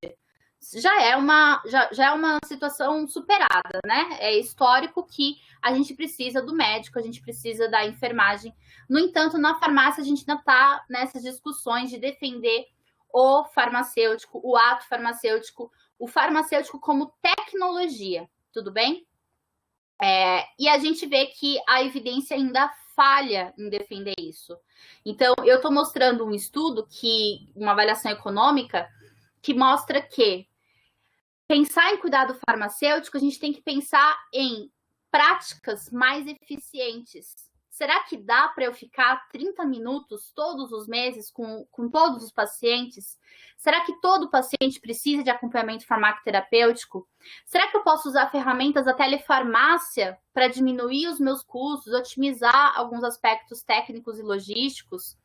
Já é uma situação superada, né? É histórico que a gente precisa do médico, a gente precisa da enfermagem. No entanto, na farmácia, a gente ainda está nessas discussões de defender o farmacêutico, o ato farmacêutico, o farmacêutico como tecnologia, tudo bem? E a gente vê que a evidência ainda falha em defender isso. Então, eu estou mostrando um estudo, uma avaliação econômica, que mostra que pensar em cuidado farmacêutico, a gente tem que pensar em práticas mais eficientes. Será que dá para eu ficar 30 minutos todos os meses com todos os pacientes? Será que todo paciente precisa de acompanhamento farmacoterapêutico? Será que eu posso usar ferramentas da telefarmácia para diminuir os meus custos, otimizar alguns aspectos técnicos e logísticos?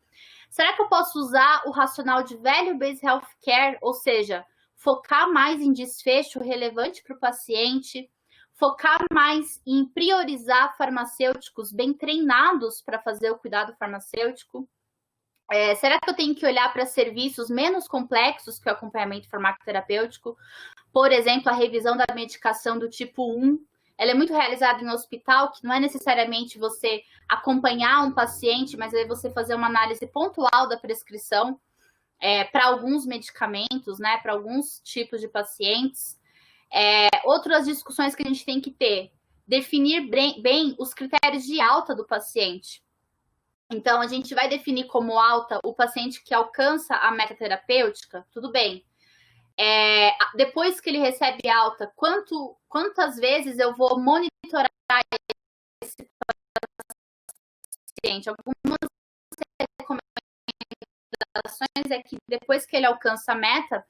Será que eu posso usar o racional de value-based healthcare, ou seja, focar mais em desfecho relevante para o paciente, focar mais em priorizar farmacêuticos bem treinados para fazer o cuidado farmacêutico? Será que eu tenho que olhar para serviços menos complexos que o acompanhamento farmacoterapêutico? Por exemplo, a revisão da medicação do tipo 1, ela é muito realizada em hospital, que não é necessariamente você acompanhar um paciente, mas aí você fazer uma análise pontual da prescrição para alguns medicamentos, né, para alguns tipos de pacientes. Outras discussões que a gente tem que ter, definir bem os critérios de alta do paciente. Então, a gente vai definir como alta o paciente que alcança a meta terapêutica, tudo bem. Depois que ele recebe alta, quantas vezes eu vou monitorar esse paciente? Algumas recomendações é que depois que ele alcança a meta,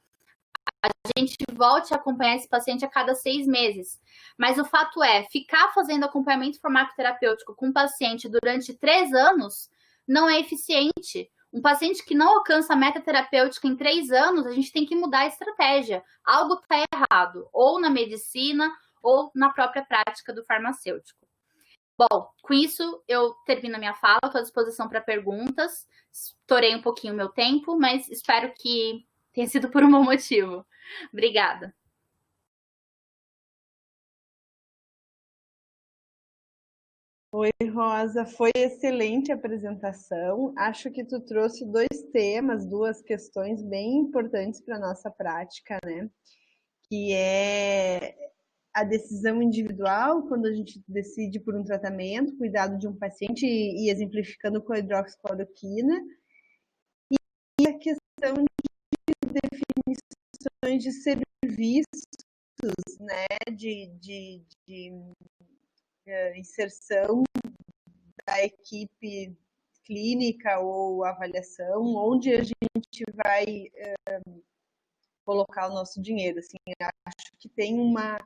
a gente volte a acompanhar esse paciente a cada 6 meses. Mas o fato é, ficar fazendo acompanhamento farmacoterapêutico com o paciente durante 3 anos não é eficiente. Um paciente que não alcança a meta terapêutica em 3 anos, a gente tem que mudar a estratégia. Algo está errado, ou na medicina, ou na própria prática do farmacêutico. Bom, com isso eu termino a minha fala, estou à disposição para perguntas. Estourei um pouquinho o meu tempo, mas espero que tenha sido por um bom motivo. Obrigada. Oi, Rosa, foi excelente a apresentação. Acho que tu trouxe 2 temas, 2 questões bem importantes para a nossa prática, né? Que é a decisão individual, quando a gente decide por um tratamento, cuidado de um paciente, e exemplificando com a hidroxicloroquina, e a questão de definições de serviços, né, de inserção da equipe clínica ou avaliação, onde a gente vai colocar o nosso dinheiro. Assim, acho que tem uma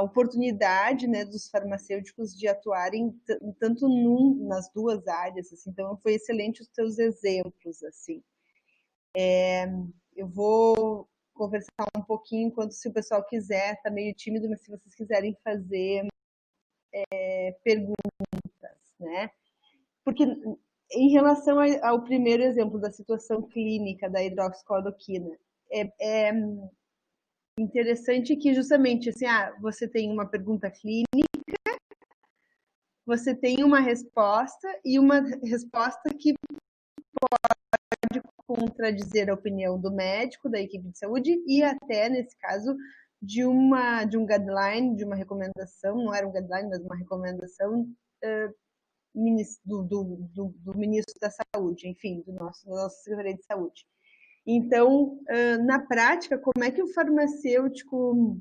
oportunidade, né, dos farmacêuticos de atuarem tanto nas 2 áreas. Assim. Então, foi excelente os teus exemplos. Assim. Eu vou conversar um pouquinho, enquanto se o pessoal quiser, está meio tímido, mas se vocês quiserem fazer perguntas, né? Porque em relação ao primeiro exemplo da situação clínica da hidroxicloroquina, é interessante que justamente assim, você tem uma pergunta clínica, você tem uma resposta e uma resposta que pode contradizer a opinião do médico, da equipe de saúde e até, nesse caso, de um guideline, de uma recomendação, não era um guideline, mas uma recomendação do ministro da Saúde, enfim, do nosso Secretaria de Saúde. Então, na prática, como é que o farmacêutico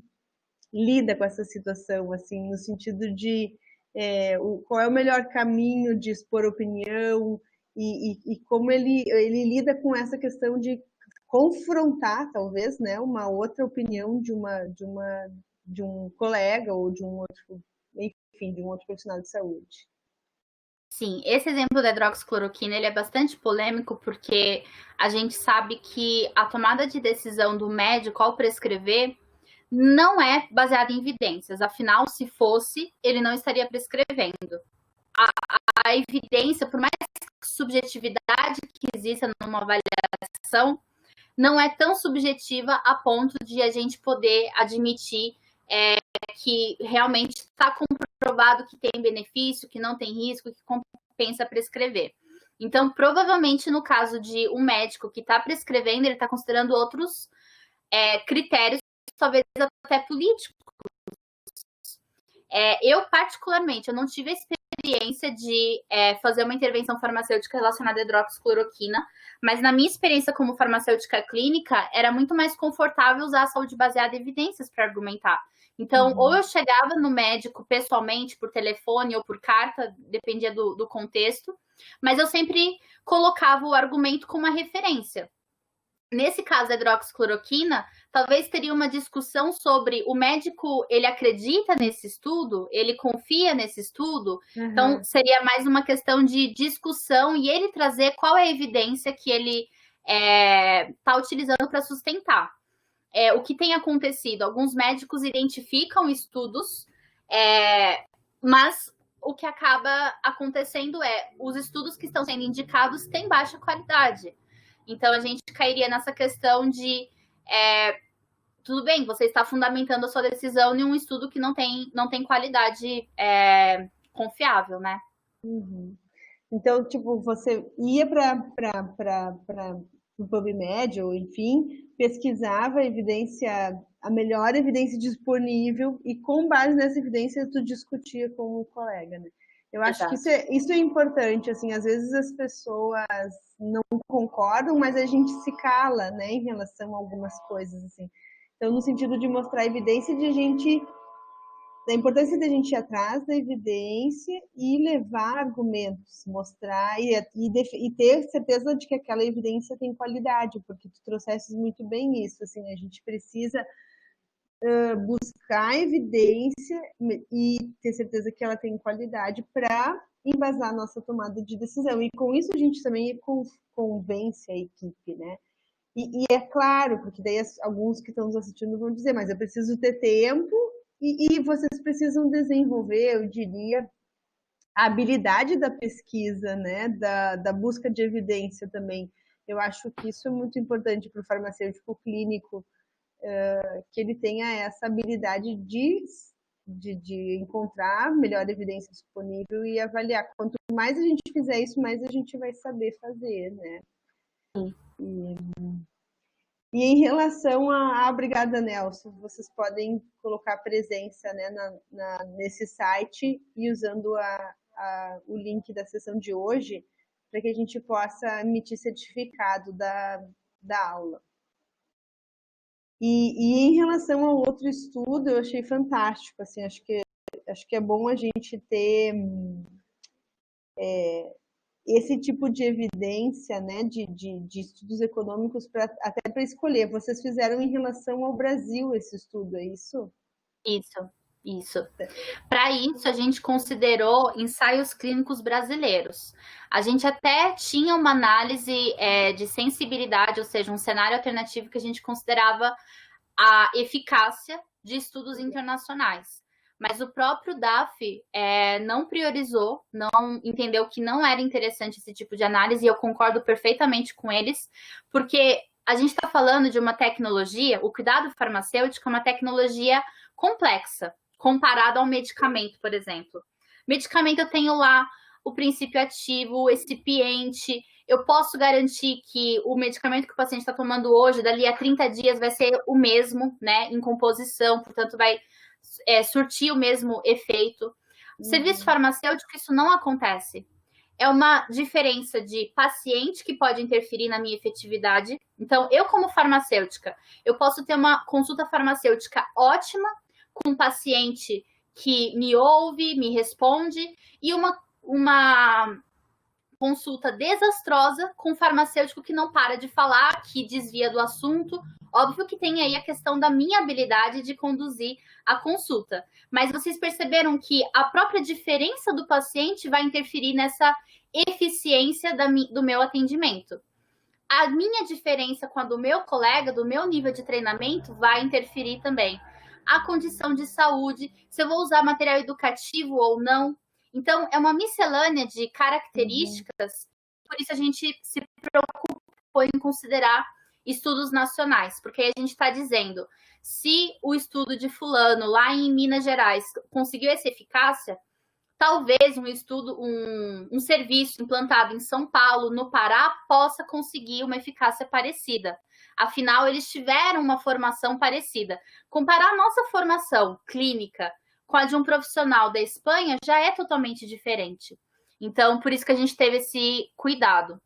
lida com essa situação, assim, no sentido de qual é o melhor caminho de expor opinião e como ele lida com essa questão de confrontar, talvez, né, uma outra opinião de um colega ou de um outro, enfim, de um outro profissional de saúde. Sim, esse exemplo da hidroxicloroquina, ele é bastante polêmico porque a gente sabe que a tomada de decisão do médico ao prescrever não é baseada em evidências. Afinal, se fosse, ele não estaria prescrevendo. A evidência, por mais subjetividade que exista numa avaliação, não é tão subjetiva a ponto de a gente poder admitir que realmente está comprovado que tem benefício, que não tem risco, que compensa prescrever. Então, provavelmente, no caso de um médico que está prescrevendo, ele está considerando outros critérios, talvez até políticos. Eu, particularmente, eu não tive a experiência de fazer uma intervenção farmacêutica relacionada à hidroxicloroquina, mas na minha experiência como farmacêutica clínica, era muito mais confortável usar a saúde baseada em evidências para argumentar. Então, ou eu chegava no médico pessoalmente, por telefone ou por carta, dependia do contexto, mas eu sempre colocava o argumento como uma referência. Nesse caso da hidroxicloroquina, talvez teria uma discussão sobre o médico, ele acredita nesse estudo, ele confia nesse estudo, então seria mais uma questão de discussão e ele trazer qual é a evidência que ele está utilizando para sustentar. O que tem acontecido? Alguns médicos identificam estudos, mas o que acaba acontecendo os estudos que estão sendo indicados têm baixa qualidade. Então, a gente cairia nessa questão de tudo bem, você está fundamentando a sua decisão em um estudo que não tem qualidade confiável, né? Então, tipo, você ia para o PubMed, ou enfim, pesquisava a melhor evidência disponível e com base nessa evidência tu discutia com o colega, né? Eu acho que isso é importante, assim, às vezes as pessoas não concordam, mas a gente se cala, né, em relação a algumas coisas, assim. Então, no sentido de mostrar a evidência, da importância de a gente ir atrás da evidência e levar argumentos, mostrar e ter certeza de que aquela evidência tem qualidade, porque tu trouxesses muito bem isso, assim, a gente precisa buscar evidência e ter certeza que ela tem qualidade para embasar a nossa tomada de decisão. E com isso a gente também convence a equipe, né? E é claro, porque daí alguns que estão nos assistindo vão dizer, mas eu preciso ter tempo e vocês precisam desenvolver, eu diria, a habilidade da pesquisa, né? Da busca de evidência também. Eu acho que isso é muito importante para o farmacêutico clínico, que ele tenha essa habilidade de encontrar a melhor evidência disponível e avaliar. Quanto mais a gente fizer isso, mais a gente vai saber fazer, né? E em relação obrigada, Nelson, vocês podem colocar presença, né, nesse site e usando o link da sessão de hoje para que a gente possa emitir certificado da aula. E em relação ao outro estudo, eu achei fantástico, assim, acho que é bom a gente ter esse tipo de evidência, né, de estudos econômicos até para escolher. Vocês fizeram em relação ao Brasil esse estudo, é isso? Isso. Para isso, a gente considerou ensaios clínicos brasileiros. A gente até tinha uma análise de sensibilidade, ou seja, um cenário alternativo que a gente considerava a eficácia de estudos internacionais. Mas o próprio DAF não priorizou, não entendeu que não era interessante esse tipo de análise, e eu concordo perfeitamente com eles, porque a gente está falando de uma tecnologia, o cuidado farmacêutico é uma tecnologia complexa, comparado ao medicamento, por exemplo. Medicamento, eu tenho lá o princípio ativo, o excipiente, eu posso garantir que o medicamento que o paciente está tomando hoje, dali a 30 dias, vai ser o mesmo, né, em composição, portanto, vai surtir o mesmo efeito. No serviço farmacêutico, isso não acontece. É uma diferença de paciente que pode interferir na minha efetividade. Então, eu como farmacêutica, eu posso ter uma consulta farmacêutica ótima com um paciente que me ouve, me responde, e uma consulta desastrosa com um farmacêutico que não para de falar, que desvia do assunto. Óbvio que tem aí a questão da minha habilidade de conduzir a consulta. Mas vocês perceberam que a própria diferença do paciente vai interferir nessa eficiência do meu atendimento. A minha diferença com a do meu colega, do meu nível de treinamento, vai interferir também. A condição de saúde, se eu vou usar material educativo ou não. Então, é uma miscelânea de características, por isso a gente se preocupou em considerar estudos nacionais, porque aí a gente está dizendo, se o estudo de fulano lá em Minas Gerais conseguiu essa eficácia, talvez um serviço implantado em São Paulo, no Pará, possa conseguir uma eficácia parecida. Afinal, eles tiveram uma formação parecida. Comparar a nossa formação clínica com a de um profissional da Espanha já é totalmente diferente. Então, por isso que a gente teve esse cuidado.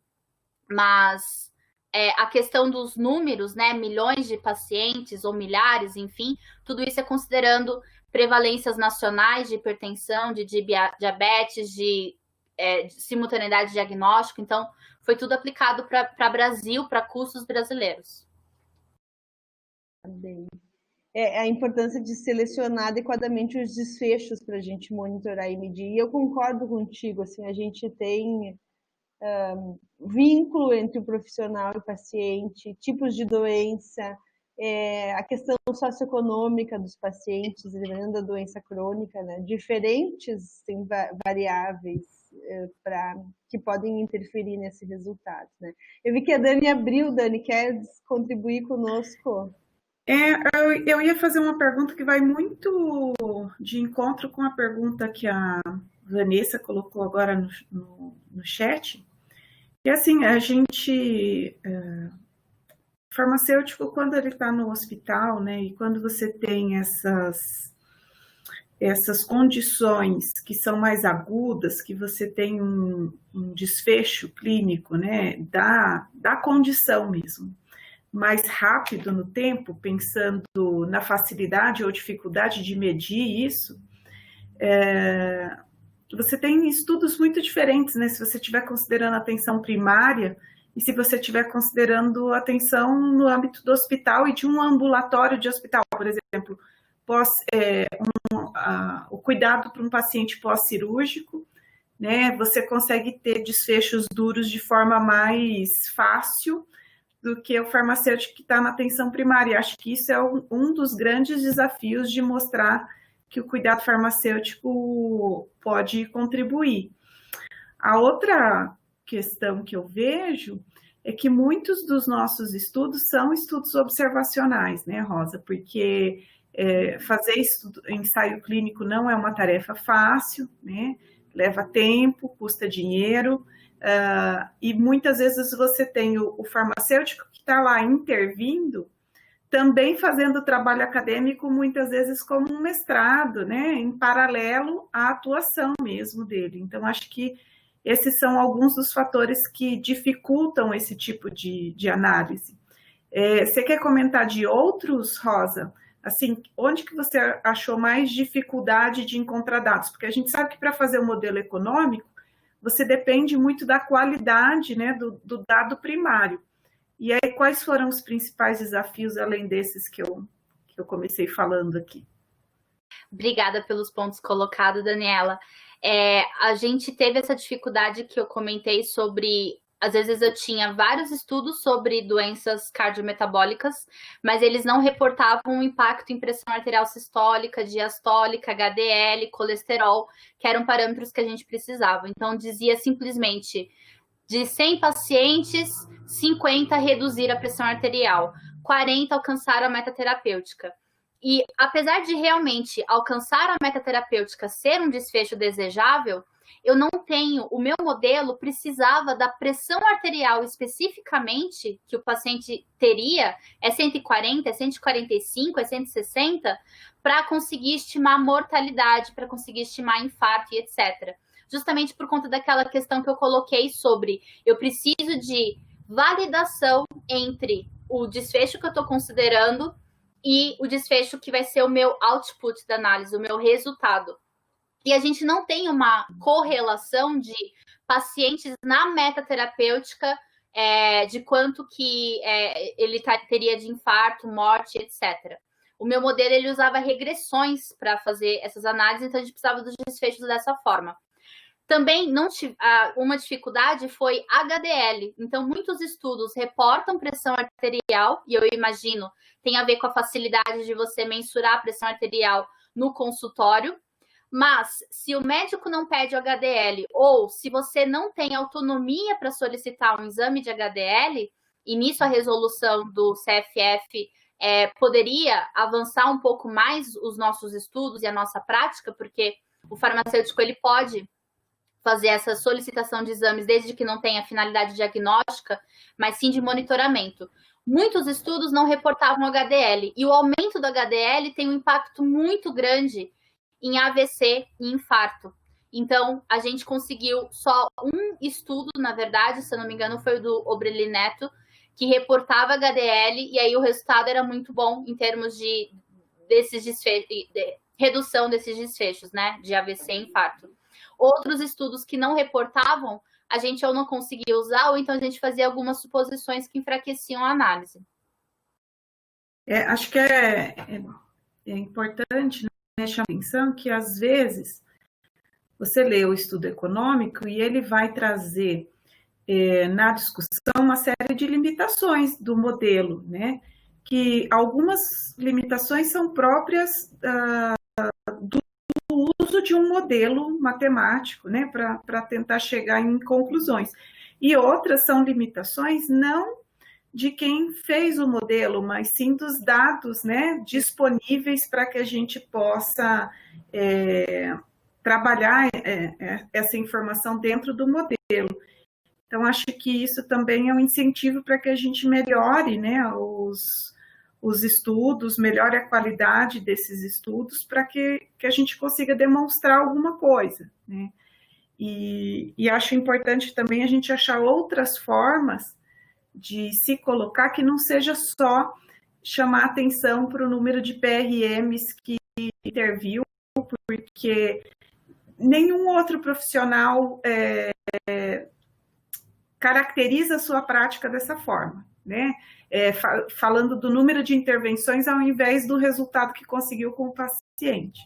Mas a questão dos números, né, milhões de pacientes ou milhares, enfim, tudo isso é considerando prevalências nacionais de hipertensão, de diabetes, de simultaneidade de diagnóstico. Então, foi tudo aplicado para Brasil, para custos brasileiros. Bem. A importância de selecionar adequadamente os desfechos para a gente monitorar e medir. E eu concordo contigo, assim, a gente tem vínculo entre o profissional e o paciente, tipos de doença, a questão socioeconômica dos pacientes, dependendo da doença crônica, né? Diferentes variáveis que podem interferir nesse resultado, né? Eu vi que a Dani abriu. Dani, quer contribuir conosco? Eu ia fazer uma pergunta que vai muito de encontro com a pergunta que a Vanessa colocou agora no chat. E assim, a gente... farmacêutico, quando ele está no hospital, né, e quando você tem essas condições que são mais agudas, que você tem um desfecho clínico, né, da condição mesmo, mais rápido no tempo, pensando na facilidade ou dificuldade de medir isso, você tem estudos muito diferentes, né, se você estiver considerando a atenção primária, e se você estiver considerando atenção no âmbito do hospital e de um ambulatório de hospital, por exemplo, o cuidado para um paciente pós-cirúrgico, né, você consegue ter desfechos duros de forma mais fácil do que o farmacêutico que está na atenção primária. Acho que isso é um dos grandes desafios de mostrar que o cuidado farmacêutico pode contribuir. A outra questão que eu vejo é que muitos dos nossos estudos são estudos observacionais, né, Rosa? Porque fazer ensaio clínico não é uma tarefa fácil, né? Leva tempo, custa dinheiro, e muitas vezes você tem o farmacêutico que está lá intervindo, também fazendo trabalho acadêmico, muitas vezes como um mestrado, né? Em paralelo à atuação mesmo dele. Então, acho que esses são alguns dos fatores que dificultam esse tipo de análise. Você quer comentar de outros, Rosa? Assim, onde que você achou mais dificuldade de encontrar dados? Porque a gente sabe que para fazer o modelo econômico, você depende muito da qualidade, né, do dado primário. E aí, quais foram os principais desafios, além desses que eu comecei falando aqui? Obrigada pelos pontos colocados, Daniela. A gente teve essa dificuldade que eu comentei sobre... Às vezes eu tinha vários estudos sobre doenças cardiometabólicas, mas eles não reportavam o impacto em pressão arterial sistólica, diastólica, HDL, colesterol, que eram parâmetros que a gente precisava. Então, dizia simplesmente, de 100 pacientes, 50 reduzir a pressão arterial, 40 alcançaram a meta terapêutica. E apesar de realmente alcançar a meta terapêutica ser um desfecho desejável, eu não tenho, o meu modelo precisava da pressão arterial especificamente que o paciente teria, 140, 145, 160, para conseguir estimar mortalidade, para conseguir estimar infarto e etc. Justamente por conta daquela questão que eu coloquei sobre eu preciso de validação entre o desfecho que eu estou considerando e o desfecho que vai ser o meu output da análise, o meu resultado. E a gente não tem uma correlação de pacientes na metaterapêutica, de quanto que ele teria de infarto, morte, etc. O meu modelo, ele usava regressões para fazer essas análises, então a gente precisava dos desfechos dessa forma. Também uma dificuldade foi HDL. Então, muitos estudos reportam pressão arterial, e eu imagino tem a ver com a facilidade de você mensurar a pressão arterial no consultório. Mas, se o médico não pede o HDL, ou se você não tem autonomia para solicitar um exame de HDL, e nisso a resolução do CFF poderia avançar um pouco mais os nossos estudos e a nossa prática, porque o farmacêutico ele pode fazer essa solicitação de exames desde que não tenha finalidade diagnóstica, mas sim de monitoramento. Muitos estudos não reportavam HDL, e o aumento do HDL tem um impacto muito grande em AVC e infarto. Então, a gente conseguiu só um estudo, na verdade, se eu não me engano, foi o do Obreli Neto, que reportava HDL, e aí o resultado era muito bom em termos de redução desses desfechos, né, de AVC e infarto. Outros estudos que não reportavam, a gente ou não conseguia usar, ou então a gente fazia algumas suposições que enfraqueciam a análise. Acho que é importante, né, chamar a atenção que, às vezes, você lê o estudo econômico e ele vai trazer na discussão uma série de limitações do modelo, né? Que algumas limitações são próprias do uso de um modelo matemático, né, para tentar chegar em conclusões. E outras são limitações não de quem fez o modelo, mas sim dos dados, né, disponíveis para que a gente possa trabalhar essa informação dentro do modelo. Então, acho que isso também é um incentivo para que a gente melhore, né, os estudos, melhore a qualidade desses estudos para que a gente consiga demonstrar alguma coisa, né? E acho importante também a gente achar outras formas de se colocar que não seja só chamar atenção para o número de PRMs que interviu, porque nenhum outro profissional caracteriza a sua prática dessa forma, né? Falando do número de intervenções ao invés do resultado que conseguiu com o paciente.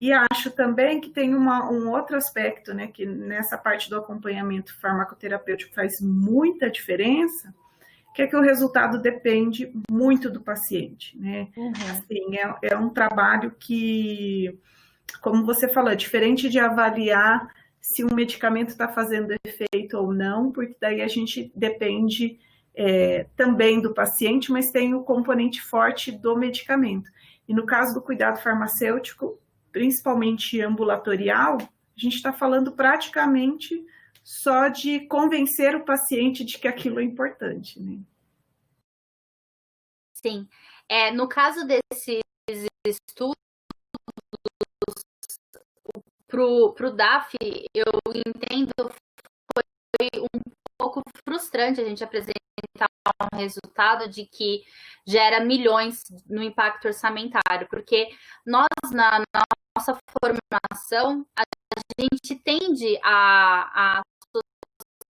E acho também que tem um outro aspecto, né, que nessa parte do acompanhamento farmacoterapêutico faz muita diferença, que é que o resultado depende muito do paciente, né? Uhum. Assim, é um trabalho que, como você falou, é diferente de avaliar se um medicamento está fazendo efeito ou não, porque daí a gente depende também do paciente, mas tem o componente forte do medicamento. E no caso do cuidado farmacêutico, principalmente ambulatorial, a gente está falando praticamente só de convencer o paciente de que aquilo é importante, né? Sim. No caso desses estudos, para o DAF, eu entendo, foi um pouco frustrante a gente apresentar um resultado de que gera milhões no impacto orçamentário, porque nós, na nossa formação, a gente tende a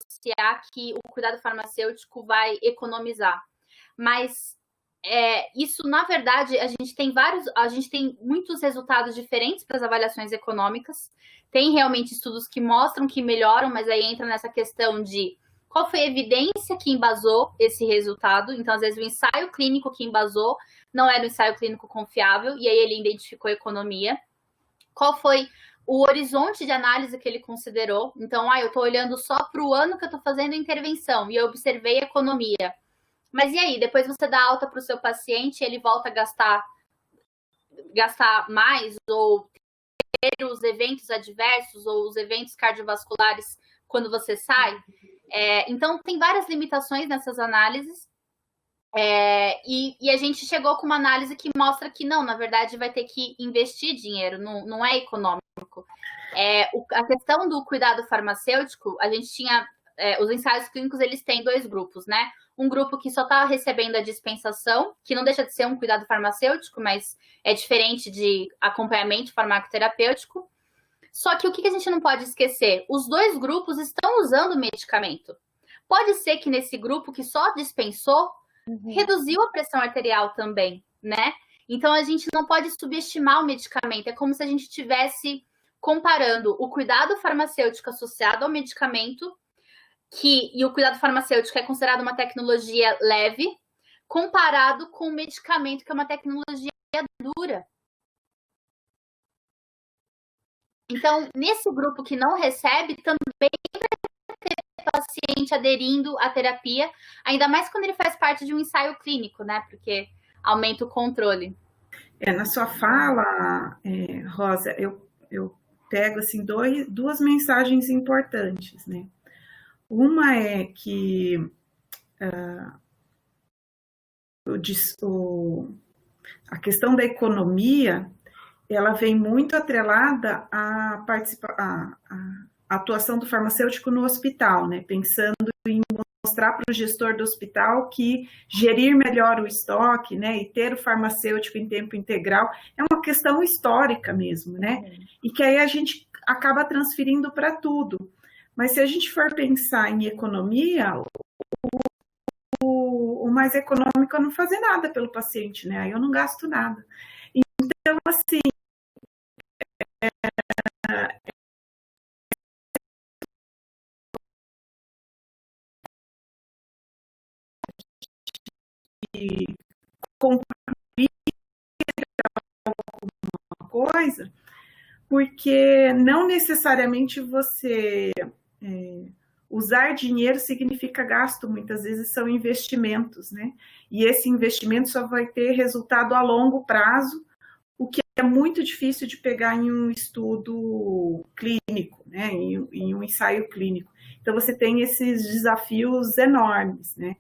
associar que o cuidado farmacêutico vai economizar, mas isso, na verdade, a gente tem muitos resultados diferentes para as avaliações econômicas, tem realmente estudos que mostram que melhoram, mas aí entra nessa questão de qual foi a evidência que embasou esse resultado. Então, às vezes, o ensaio clínico que embasou não era um ensaio clínico confiável, e aí ele identificou economia. Qual foi o horizonte de análise que ele considerou? Então, eu estou olhando só para o ano que eu estou fazendo a intervenção, e eu observei a economia. Mas e aí? Depois você dá alta para o seu paciente, ele volta a gastar mais, ou ter os eventos adversos, ou os eventos cardiovasculares quando você sai? Então, tem várias limitações nessas análises, e a gente chegou com uma análise que mostra que não, na verdade, vai ter que investir dinheiro, não é econômico. A questão do cuidado farmacêutico, a gente tinha... os ensaios clínicos, eles têm dois grupos, né? Um grupo que só está recebendo a dispensação, que não deixa de ser um cuidado farmacêutico, mas é diferente de acompanhamento farmacoterapêutico. Só que o que a gente não pode esquecer? Os dois grupos estão usando o medicamento. Pode ser que nesse grupo que só dispensou, reduziu a pressão arterial também, né? Então, a gente não pode subestimar o medicamento. É como se a gente estivesse comparando o cuidado farmacêutico associado ao medicamento, e o cuidado farmacêutico é considerado uma tecnologia leve, comparado com o medicamento, que é uma tecnologia dura. Então, nesse grupo que não recebe, também vai ter paciente aderindo à terapia, ainda mais quando ele faz parte de um ensaio clínico, né? Porque aumenta o controle. Na sua fala, Rosa, eu pego assim, duas mensagens importantes, né? Uma é que a questão da economia, ela vem muito atrelada à atuação do farmacêutico no hospital, né? Pensando em mostrar para o gestor do hospital que gerir melhor o estoque, né, e ter o farmacêutico em tempo integral é uma questão histórica mesmo, né? E que aí a gente acaba transferindo para tudo. Mas se a gente for pensar em economia, o mais econômico é não fazer nada pelo paciente, né? Aí eu não gasto nada. Então, assim, concluir alguma coisa, porque não necessariamente você usar dinheiro significa gasto, muitas vezes são investimentos, né? E esse investimento só vai ter resultado a longo prazo, o que é muito difícil de pegar em um estudo clínico, né? Em um ensaio clínico. Então, você tem esses desafios enormes, né?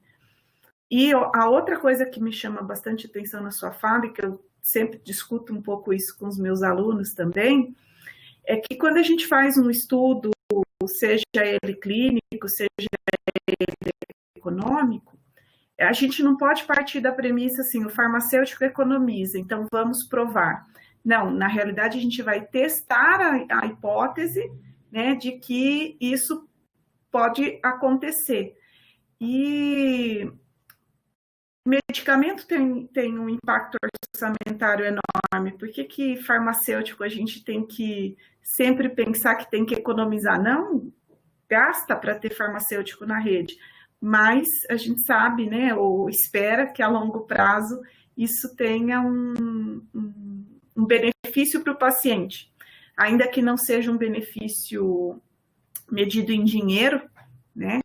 E a outra coisa que me chama bastante atenção na sua fala, e que eu sempre discuto um pouco isso com os meus alunos também, é que quando a gente faz um estudo, seja ele clínico, seja ele econômico, a gente não pode partir da premissa assim, o farmacêutico economiza, então vamos provar. Não, na realidade a gente vai testar a hipótese, né, de que isso pode acontecer. E medicamento tem um impacto orçamentário enorme. Por que farmacêutico a gente tem que sempre pensar que tem que economizar? Não, gasta para ter farmacêutico na rede. Mas a gente sabe, né, ou espera que a longo prazo isso tenha um benefício para o paciente. Ainda que não seja um benefício medido em dinheiro, né?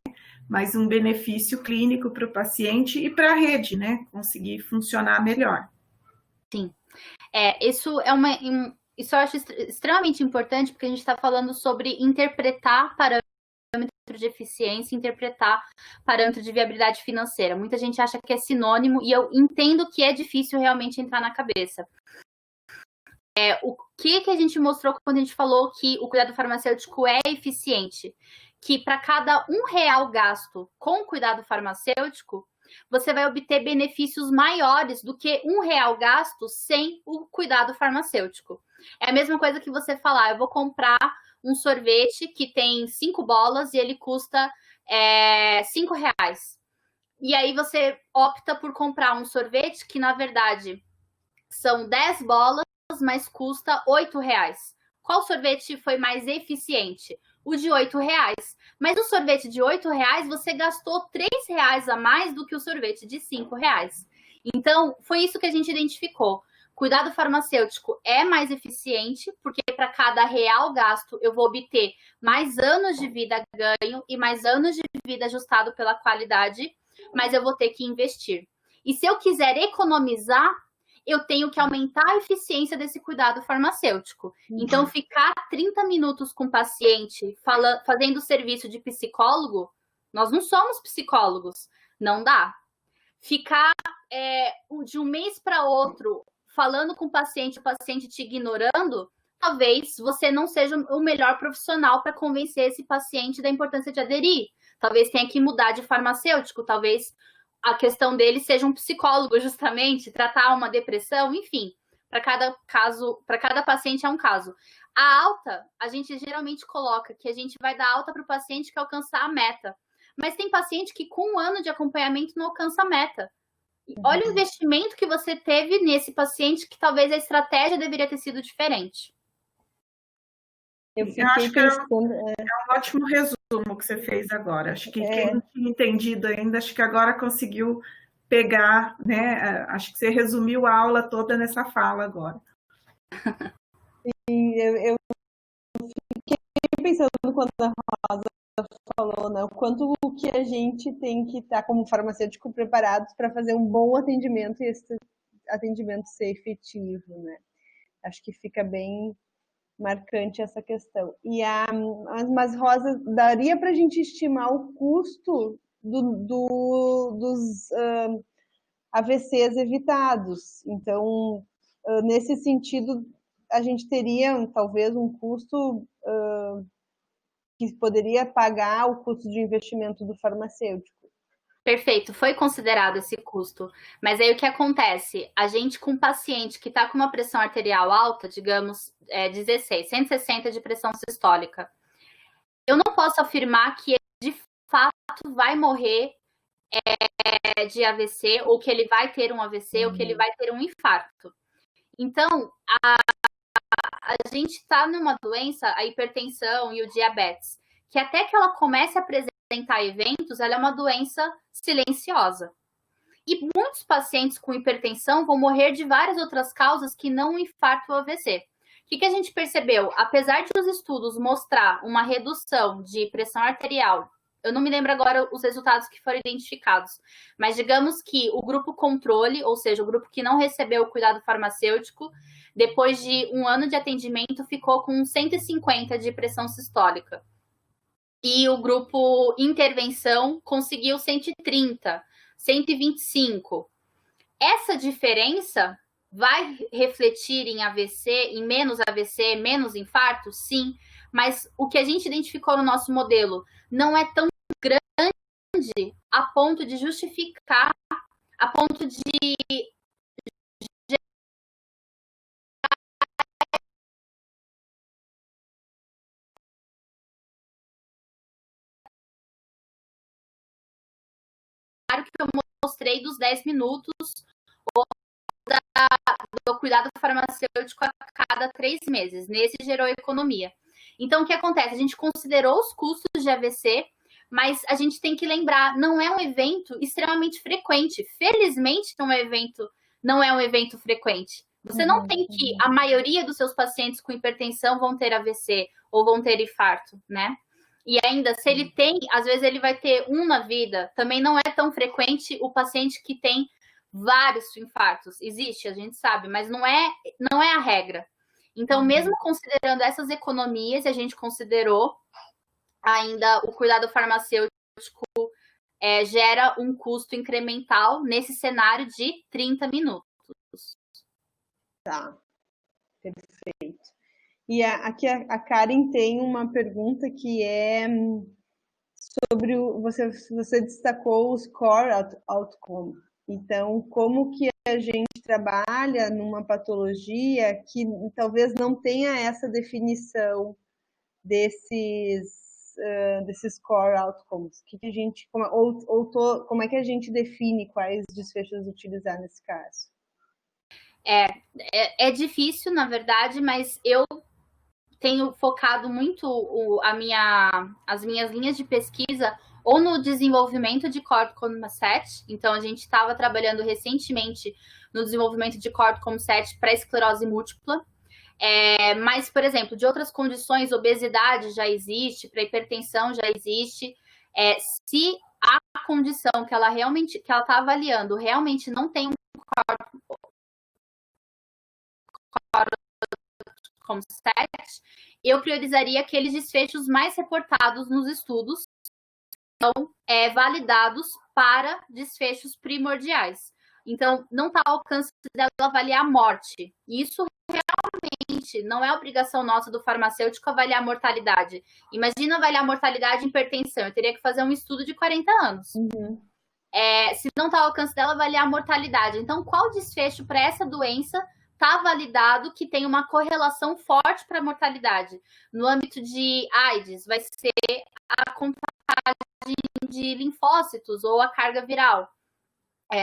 Mas um benefício clínico para o paciente e para a rede, né? Conseguir funcionar melhor. Sim. Isso eu acho extremamente importante, porque a gente está falando sobre interpretar parâmetros de eficiência, interpretar parâmetros de viabilidade financeira. Muita gente acha que é sinônimo, e eu entendo que é difícil realmente entrar na cabeça. O que a gente mostrou quando a gente falou que o cuidado farmacêutico é eficiente? Que para cada R$1 gasto com cuidado farmacêutico, você vai obter benefícios maiores do que R$1 gasto sem o cuidado farmacêutico. É a mesma coisa que você falar, eu vou comprar um sorvete que tem 5 bolas e ele custa R$5. E aí você opta por comprar um sorvete que, na verdade, são 10 bolas, mas custa R$8. Qual sorvete foi mais eficiente? O de R$8. Mas o sorvete de R$8, você gastou R$3 a mais do que o sorvete de R$5. Então, foi isso que a gente identificou. Cuidado farmacêutico é mais eficiente, porque para cada real gasto eu vou obter mais anos de vida ganho e mais anos de vida ajustado pela qualidade, mas eu vou ter que investir. E se eu quiser economizar, eu tenho que aumentar a eficiência desse cuidado farmacêutico. Então, ficar 30 minutos com o paciente fazendo serviço de psicólogo, nós não somos psicólogos, não dá. Ficar de um mês para outro falando com o paciente te ignorando, talvez você não seja o melhor profissional para convencer esse paciente da importância de aderir. Talvez tenha que mudar de farmacêutico, talvez a questão dele seja um psicólogo, justamente, tratar uma depressão, enfim. para cada caso, para cada paciente é um caso. A alta, a gente geralmente coloca que a gente vai dar alta para o paciente que alcançar a meta. Mas tem paciente que com 1 ano de acompanhamento não alcança a meta. Olha o investimento que você teve nesse paciente, que talvez a estratégia deveria ter sido diferente. Eu acho que é um ótimo resumo que você fez agora. Acho que quem não tinha entendido ainda, acho que agora conseguiu pegar, né? Acho que você resumiu a aula toda nessa fala agora. Eu fiquei pensando quando a Rosa falou, né? O quanto que a gente tem que estar como farmacêutico preparados para fazer um bom atendimento e esse atendimento ser efetivo, né? Acho que fica bem marcante essa questão. Mas Rosa, daria para a gente estimar o custo dos AVCs evitados? Então, nesse sentido, a gente teria talvez um custo que poderia pagar o custo de investimento do farmacêutico. Perfeito, foi considerado esse custo. Mas aí o que acontece? A gente com um paciente que está com uma pressão arterial alta, digamos 16, 160 de pressão sistólica, eu não posso afirmar que ele de fato vai morrer de AVC, ou que ele vai ter um AVC, ou que ele vai ter um infarto. Então, a gente está numa doença, a hipertensão e o diabetes, que até que ela comece a apresentar eventos, ela é uma doença silenciosa. E muitos pacientes com hipertensão vão morrer de várias outras causas que não o infarto ou AVC. O que a gente percebeu? Apesar de os estudos mostrar uma redução de pressão arterial, eu não me lembro agora os resultados que foram identificados, mas digamos que o grupo controle, ou seja, o grupo que não recebeu o cuidado farmacêutico, depois de 1 ano de atendimento, ficou com 150 de pressão sistólica. E o grupo intervenção conseguiu 130, 125. Essa diferença vai refletir em AVC, em menos AVC, menos infarto? Sim, mas o que a gente identificou no nosso modelo não é tão grande a ponto de justificar, a ponto de que eu mostrei dos 10 minutos ou do cuidado farmacêutico a cada 3 meses. Nesse gerou economia. Então, o que acontece? A gente considerou os custos de AVC, mas a gente tem que lembrar, não é um evento extremamente frequente. Felizmente, não é um evento frequente. Você não tem que, a maioria dos seus pacientes com hipertensão vão ter AVC ou vão ter infarto, né? E ainda, se ele tem, às vezes ele vai ter um na vida. Também não é tão frequente o paciente que tem vários infartos. Existe, a gente sabe, mas não é a regra. Então, mesmo considerando essas economias, a gente considerou ainda o cuidado farmacêutico gera um custo incremental nesse cenário de 30 minutos. Tá, perfeito. E aqui a Karen tem uma pergunta que é sobre você destacou os core outcome. Então, como que a gente trabalha numa patologia que talvez não tenha essa definição desses core outcomes? Que a gente, como é que a gente define quais desfechos utilizar nesse caso? É difícil, na verdade, mas eu tenho focado muito as minhas linhas de pesquisa ou no desenvolvimento de Core 7. Então, a gente estava trabalhando recentemente no desenvolvimento de Core 7 para esclerose múltipla. Mas, por exemplo, de outras condições, obesidade já existe, para hipertensão já existe. Se a condição que ela está avaliando realmente não tem um Core 7, eu priorizaria aqueles desfechos mais reportados nos estudos, então, validados para desfechos primordiais. Então, não está ao alcance dela avaliar a morte. Isso realmente não é obrigação nossa do farmacêutico avaliar a mortalidade. Imagina avaliar a mortalidade em hipertensão. Eu teria que fazer um estudo de 40 anos. Se não está ao alcance dela avaliar a mortalidade. Então, qual desfecho para essa doença está validado que tem uma correlação forte para a mortalidade. No âmbito de AIDS, vai ser a contagem de linfócitos ou a carga viral,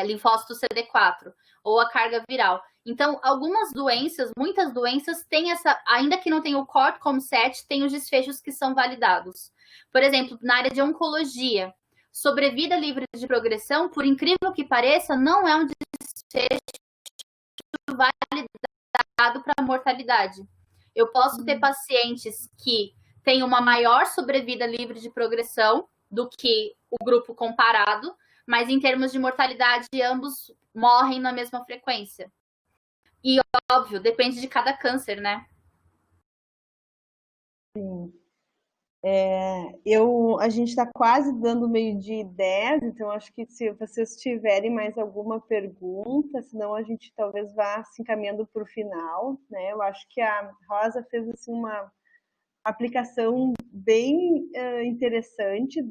linfócito CD4, ou a carga viral. Então, algumas doenças, muitas doenças, têm essa, ainda que não tenha o CORT-COM7, tem os desfechos que são validados. Por exemplo, na área de oncologia, sobrevida livre de progressão, por incrível que pareça, não é um desfecho validado para mortalidade. Eu posso ter pacientes que têm uma maior sobrevida livre de progressão do que o grupo comparado, mas em termos de mortalidade, ambos morrem na mesma frequência. E, óbvio, depende de cada câncer, né? Sim. A gente está quase dando 12h10, então acho que se vocês tiverem mais alguma pergunta, senão a gente talvez vá se encaminhando para o final, né? Eu acho que a Rosa fez assim, uma aplicação bem interessante,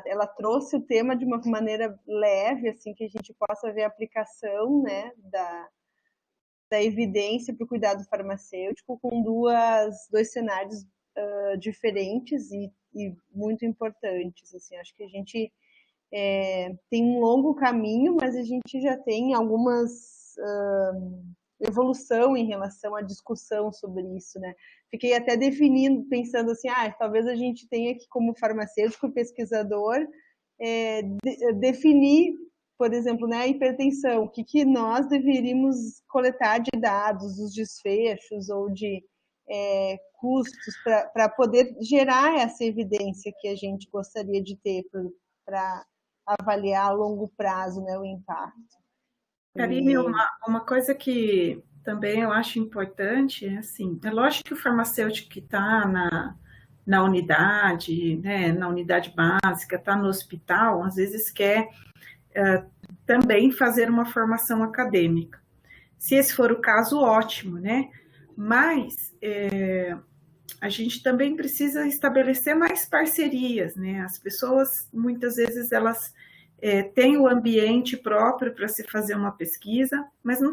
ela trouxe o tema de uma maneira leve, assim, que a gente possa ver a aplicação, né, da evidência para o cuidado farmacêutico com dois cenários diferentes e muito importantes. Assim, acho que a gente tem um longo caminho, mas a gente já tem algumas evolução em relação à discussão sobre isso, né? Fiquei até pensando assim, talvez a gente tenha que, como farmacêutico e pesquisador, definir, por exemplo, né, a hipertensão, o que nós deveríamos coletar de dados, os desfechos ou de custos para poder gerar essa evidência que a gente gostaria de ter para avaliar a longo prazo, né, o impacto. Karine, uma coisa que também eu acho importante é assim, é lógico que o farmacêutico que está na unidade, né, na unidade básica, está no hospital, às vezes quer também fazer uma formação acadêmica. Se esse for o caso, ótimo, né? Mas a gente também precisa estabelecer mais parcerias, né? As pessoas, muitas vezes, elas têm o ambiente próprio para se fazer uma pesquisa, mas não